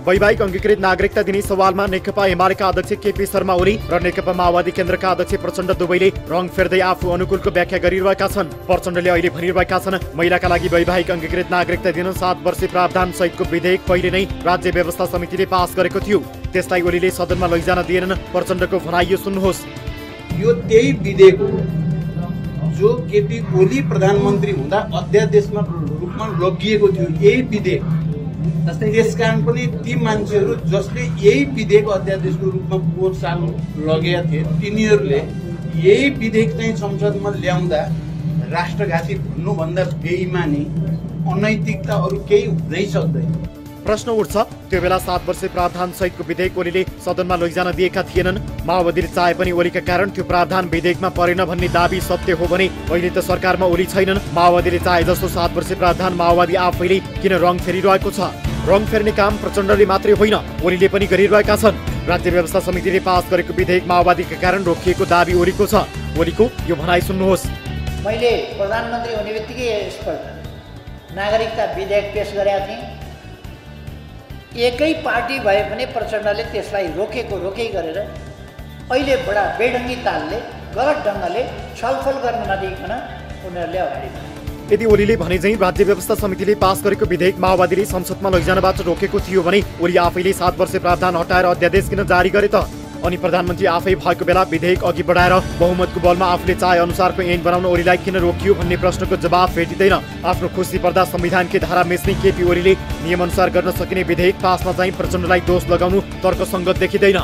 वैवाहिक अंगीकृत नागरिकता दिने सवालमा नेकपा एमालेका अध्यक्ष केपी शर्मा ओली र नेकपा माओवादी केन्द्रका अध्यक्ष प्रचण्ड दुवैले रङ फेर्दै आफू अनुकूलको व्याख्या गरिरहेका छन्। प्रचण्डले अहिले भनिरहेका छन् महिलाका लागि वैवाहिक अंगीकृत नागरिकता दिन 7 वर्षे प्रावधान सहितको विधेयक पहिले नै राज्य व्यवस्था समितिले पास गरेको थियो, त्यसलाई ओलीले सदनमा लैजान दिएनन्। प्रचण्डको भनाइ सुन्नुहोस्। यो त्यही विधेयक हो जो केपी ओली प्रधानमन्त्री हुँदा अध्यादेशमा रूपमा लगिएको थियो। यही विधेयक त्यसकारण पनि ती मान्छेहरू जसले यही विधेयक अध्यादेशको रूपमा पोहोर साल लगेका थिए तिनीहरूले यही विधेयक चाहिँ संसदमा ल्याउँदा राष्ट्रघाती भन्नुभन्दा बेइमानी अनैतिकता अरू केही हुनै सक्दैन। प्रश्न उठ्छ, त्यो बेला 7 वर्षे प्रावधान सहितको विधेयक ओलीले सदनमा लैजान दिएका थिएनन्। माओवादीले चाहे पनि ओलीका कारण त्यो प्रावधान विधेयकमा परेन भन्ने दाबी सत्य हो भने अहिले त सरकारमा ओली छैनन्। माओवादीले चाहे जस्तो 7 वर्षे प्रावधान माओवादी आफैले किन रङ फेरिरहेको छ? रङ फेर्ने काम प्रचण्डले मात्रै होइन, ओलीले पनि गरिरहेका छन्। राज्य व्यवस्था समितिले पास गरेको विधेयक माओवादीका कारण रोकिएको दाबी ओलीको छ। ओलीको यो भनाइ सुन्नुहोस्। मैले प्रधानमन्त्री हुने बित्तिकै यसपल्ट नागरिकता विधेयक पेश गरेका थिएँ। एकै पार्टी भए पनि प्रचण्डले त्यसलाई रोकै गरेर अहिले बडा बेढङ्गी तालले गलत ढङ्गले छलफल गर्न नदिइकन उनीहरूले अगाडि बढाए। यदि ओलीले भने चाहिँ राज्य व्यवस्था समितिले पास गरेको विधेयक माओवादीले संसदमा लैजानबाट रोकेको थियो भने ओली आफैले 7 वर्षे प्रावधान हटाएर अध्यादेश किन जारी गरे त? अनि प्रधानमन्त्री आफै भएको बेला विधेयक अघि बढाएर बहुमतको बलमा आफूले चाहे अनुसारको ऐन बनाउन ओलीलाई किन रोकियो भन्ने प्रश्नको जवाब भेटिँदैन। आफ्नो खुसी पर्दा संविधानकै धारा मिच्ने केपी ओलीले नियमअनुसार गर्न सकिने विधेयक पासमा चाहिँ प्रचण्डलाई दोष लगाउनु तर्कसङ्गत देखिँदैन।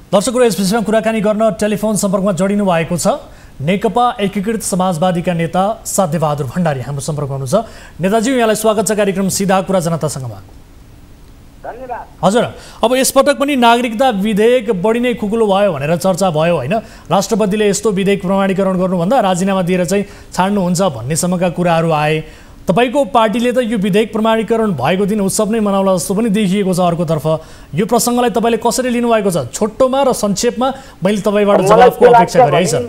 दर्शकहरू, यस विषयमा कुराकानी गर्न टेलिफोन सम्पर्कमा जोडिनु भएको छ नेकपा एकीकृत समाजवादीका नेता साध्यबहादुर भण्डारी हाम्रो सम्पर्कमा हुनुहुन्छ। नेताजी, यहाँलाई स्वागत छ कार्यक्रम सीधा कुरा जनतासँगमा। धन्यवाद। हजुर, अब यसपटक पनि नागरिकता विधेयक बढी नै खुकुलो भयो भनेर चर्चा भयो होइन? राष्ट्रपतिले यस्तो विधेयक प्रमाणीकरण गर्नुभन्दा राजीनामा दिएर चाहिँ छाड्नुहुन्छ भन्नेसम्मका कुराहरू आए। तपाईँको पार्टीले त यो विधेयक प्रमाणीकरण भएको दिन उत्सव नै मनाउला जस्तो पनि देखिएको छ। अर्कोतर्फ यो प्रसङ्गलाई तपाईँले कसरी लिनुभएको छ? छोटोमा र संक्षेपमा मैले तपाईँबाट जवाफको अपेक्षा गरेँ है सर।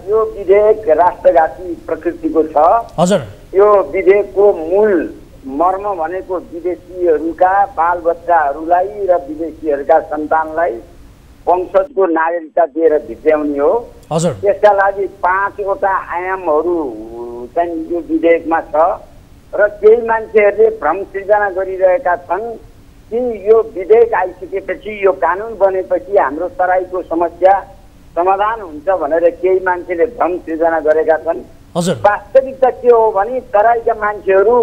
यो विधेयक राष्ट्रघाती प्रकृतिको छ। हजुर, यो विधेयकको मूल मर्म भनेको विदेशीहरूका बालबच्चाहरूलाई र विदेशीहरूका सन्तानलाई वंशजको नागरिकता दिएर भित्र्याउने हो। हजुर, त्यसका लागि 5 वटा आयामहरू चाहिँ यो विधेयकमा छ र केही मान्छेहरूले भ्रम सृजना गरिरहेका छन् कि यो विधेयक आइसकेपछि, यो कानुन बनेपछि हाम्रो तराईको समस्या समाधान हुन्छ भनेर केही मान्छेले भ्रम सृजना गरेका छन्। वास्तविकता के हो भने तराईका मान्छेहरू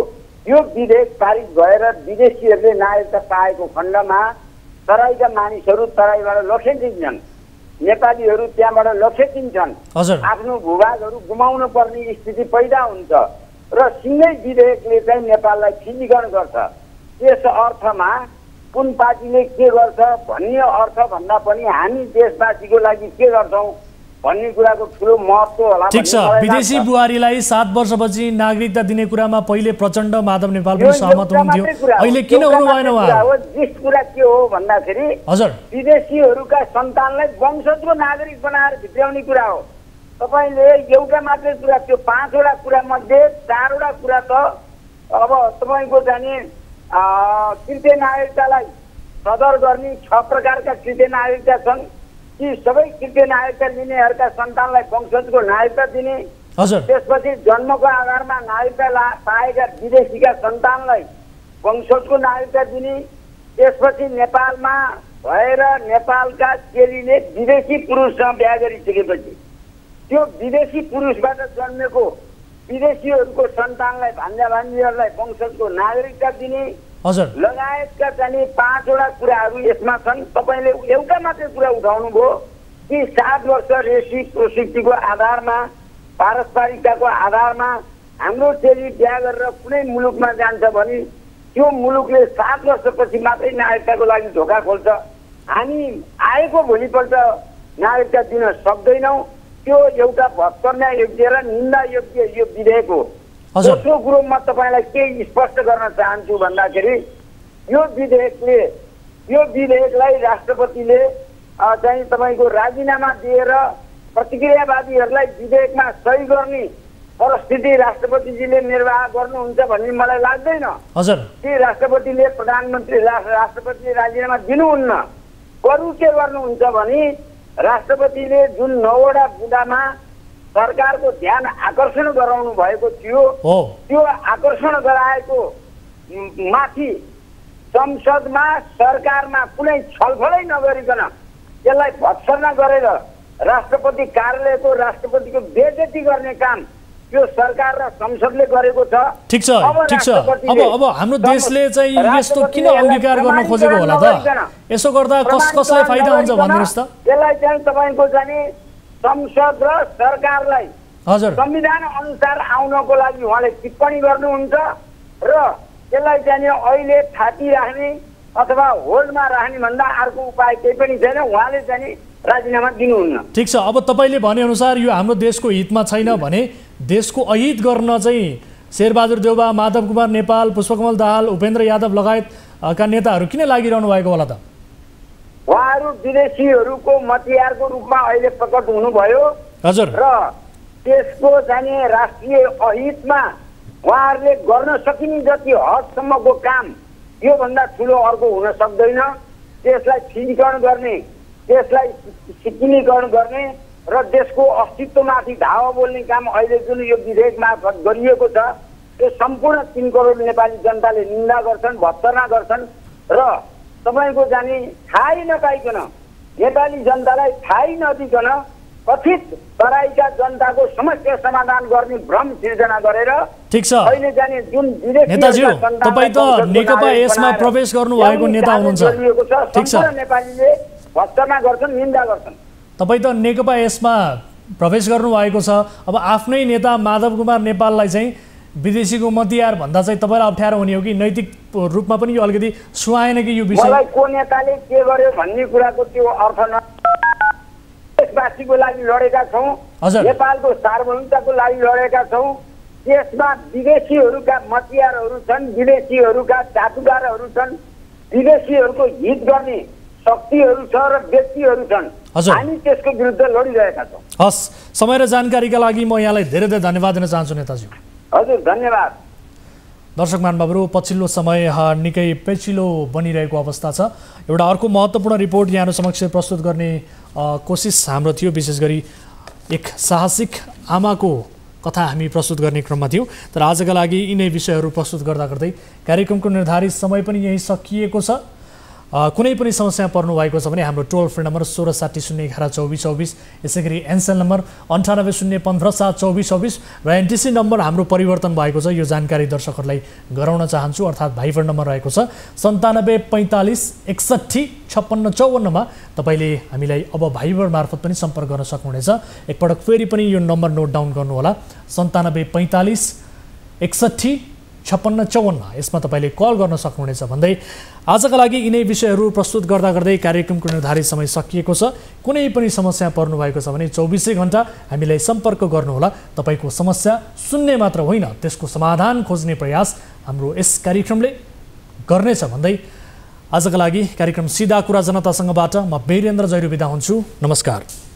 यो विधेयक पारित भएर विदेशीहरूले नागरिकता पाएको खण्डमा तराईका मानिसहरू तराईबाट लखेटिन्छन्। नेपालीहरू त्यहाँबाट लखेटिन्छन्, हजुर, आफ्नो भूभागहरू गुमाउनु पर्ने स्थिति पैदा हुन्छ र सिङ्गै विधेयकले चाहिँ नेपाललाई खिलीकरण गर्छ। त्यस अर्थमा कुन पार्टीले के गर्छ भन्ने अर्थ भन्दा पनि हामी देशवासीको लागि के गर्छौँ भन्ने कुराको ठुलो महत्त्व होला। ठिक छ, विदेशी बुहारीलाई 7 वर्षपछि नागरिकता दिने कुरामा पहिले प्रचण्ड माधव नेपाल पनि सहमत हुनुहुन्थ्यो, अहिले किन हुनु भएन उहाँ? जिस कुरा के हो भन्दाखेरि हजुर, विदेशीहरूका सन्तानलाई वंशजको नागरिक बनाएर भित्राउने कुरा हो। तपाईँले एउटा मात्रै कुरा, त्यो 5 वटा कुरा मध्ये 4 वटा कुरा त अब तपाईँको जाने तृतीय नागरिकतालाई सदर गर्ने 6 प्रकारका तृतीय नागरिकता छन्। ती सबै तृतीय नागरिकता लिनेहरूका सन्तानलाई वंशजको नागरिकता दिने, त्यसपछि जन्मको आधारमा नागरिकता पाएका विदेशीका सन्तानलाई वंशजको नागरिकता दिने, त्यसपछि नेपालमा भएर नेपालका चेलीले विदेशी पुरुषसँग बिहा गरिसकेपछि त्यो विदेशी पुरुषबाट जन्मेको विदेशीहरूको सन्तानलाई भान्जा भान्जीहरूलाई वंशजको नागरिकता दिने लगायतका चाहिँ 5 वटा कुराहरू यसमा छन्। तपाईँले एउटा मात्रै कुरा उठाउनु भयो कि 7 वर्ष रेसिप्रोसिटीको आधारमा, पारस्परिकताको आधारमा हाम्रो चेली बिहा गरेर कुनै मुलुकमा जान्छ भने त्यो मुलुकले 7 वर्षपछि मात्रै नागरिकताको लागि ढोका खोल्छ। हामी आएको भोलिपल्ट नागरिकता दिन सक्दैनौँ। त्यो एउटा भत्कर्न योग्य र निन्दा योग्य यो विधेयक हो। दोस्रो कुरो म तपाईँलाई केही स्पष्ट गर्न चाहन्छु भन्दाखेरि यो विधेयकलाई राष्ट्रपतिले चाहिँ तपाईँको राजीनामा दिएर प्रतिक्रियावादीहरूलाई विधेयकमा सही गर्ने परिस्थिति राष्ट्रपतिजीले निर्वाह गर्नुहुन्छ भन्ने मलाई लाग्दैन। कि राष्ट्रपतिले राष्ट्रपतिले राजीनामा दिनुहुन्न। अरू के गर्नुहुन्छ भने राष्ट्रपतिले जुन 9 वटा बुँदामा सरकारको ध्यान आकर्षण गराउनु भएको थियो, त्यो आकर्षण गराएको माथि संसदमा सरकारमा कुनै छलफलै नगरिकन त्यसलाई भत्सना गरेर राष्ट्रपति कार्यालयको राष्ट्रपतिको बेइज्जती गर्ने काम यो सरकार र संसदले गरेको छ। ठीक छ, ठीक छ। अब हाम्रो देशले चाहिँ यस्तो किन अंगीकार गर्न खोजेको होला त? यसो गर्दा कसलाई फाइदा हुन्छ भन्दिनुस् त? त्यसलाई चाहिँ तपाईको चाहिँ संसद र सरकारलाई संविधान अनुसार आउनको लागि उहाँले टिप्पणी गर्नुहुन्छ र त्यसलाई चाहिँ अहिले थाती राख्ने अथवा होल्डमा राख्ने भन्दा अर्को उपाय केही पनि छैन। उहाँले चाहिँ राजीनामा दिनुहुन्न। ठीक छ, अब तपाईले भने अनुसार यो हाम्रो देशको हितमा छैन भने देशको अहित गर्न चाहिँ शेरबहादुर देउबा, माधव कुमार नेपाल, पुष्पकमल दाहाल, उपेन्द्र यादव लगायतका नेताहरू किन लागिरहनु भएको होला त? उहाँहरू विदेशीहरूको मतियारको रूपमा अहिले प्रकट हुनुभयो र त्यसको चाहिँ राष्ट्रिय अहितमा उहाँहरूले गर्न सकिने जति हदसम्मको काम योभन्दा ठुलो अर्को हुन सक्दैन। त्यसलाई फिजीकरण गर्ने, त्यसलाई सिक्किमीकरण गर्ने र देशको अस्तित्वमाथि धावा बोल्ने काम अहिले जुन यो विधेयक मार्फत गरिएको छ त्यो सम्पूर्ण 3 करोड नेपाली जनताले निन्दा गर्छन्, भत्सना गर्छन् र तपाईँको जाने थाहै नपाइकन, नेपाली जनतालाई थाहै नदिकन कथित तराईका जनताको समस्या समाधान गर्ने भ्रम सिर्जना गरेर ठीक छ अहिले जाने जुन नेताजी तपाई त नेकपा यसमा प्रवेश गर्नु भएको नेता हुनुहुन्छ। ठीक छ, नेपालीले भत्सना गर्छन्, निन्दा गर्छन्। तपाई त नेकपा यसमा प्रवेश गर्नु भएको छ। अब आफ्नै नेता माधव कुमार नेपाललाई चाहिँ विदेशीको मतियार भन्दा चाहिँ तपाईलाई अप्ठ्यारो हुने हो कि नैतिक रूपमा पनि यो अलिकति सुहाएन कि यो विषय? मलाई को नेताले के गर्यो भन्ने कुराको त्यो अर्थ न। देशवासीको लागि लडेका छौँ, नेपालको सार्वभौमिकताको लागि लडेका छौँ। त्यसमा विदेशीहरूका मतियारहरू छन्, विदेशीहरूका चाटुकारहरू छन्, विदेशीहरूको हित गर्ने शक्तिहरू छ र व्यक्तिहरू छन्। हामी त्यसको विरुद्ध लडिरहेका छौँ। हस्, समय र जानकारीका लागि म यहाँलाई धेरै धेरै धन्यवाद दिन चाहन्छु नेताजी। हजुर, धन्यवाद। दर्शक महानुभावहरू, पछिल्लो समय निकै पेचिलो बनिरहेको अवस्था छ। एउटा अर्को महत्त्वपूर्ण रिपोर्ट यहाँहरू समक्ष प्रस्तुत गर्ने कोसिस हाम्रो थियो। विशेष गरी एक साहसिक आमाको कथा हामी प्रस्तुत गर्ने क्रममा थियौँ। तर आजका लागि यिनै विषयहरू प्रस्तुत गर्दा गर्दै कार्यक्रमको निर्धारित समय पनि यही सकिएको छ। कुनै पनि समस्या पर्नु भएको छ भने हाम्रो टोल फ्री नम्बर 1660112424, यसै गरी एनसेल नम्बर 9801572424 र एनटिसी नम्बर हाम्रो परिवर्तन भएको छ। यो जानकारी दर्शकहरूलाई गराउन चाहन्छु, अर्थात् भाइबर नम्बर रहेको छ 9745615654 मा तपाईँले हामीलाई अब भाइबर मार्फत पनि सम्पर्क गर्न सक्नुहुनेछ। एकपटक फेरि पनि यो नम्बर नोट डाउन गर्नुहोला 9745615654, यसमा तपाईँले कल गर्न सक्नुहुनेछ भन्दै आजका लागि यिनै विषयहरू प्रस्तुत गर्दा गर्दै कार्यक्रमको निर्धारित समय सकिएको छ। कुनै पनि समस्या पर्नु भएको छ भने 24 घण्टा हामीलाई सम्पर्क गर्नुहोला। तपाईँको समस्या सुन्ने मात्र होइन, त्यसको समाधान खोज्ने प्रयास हाम्रो यस कार्यक्रमले गर्नेछ भन्दै आजका लागि कार्यक्रम सिधा कुरा जनतासँगबाट म वीरेन्द्र जैरू बिदा हुन्छु। नमस्कार।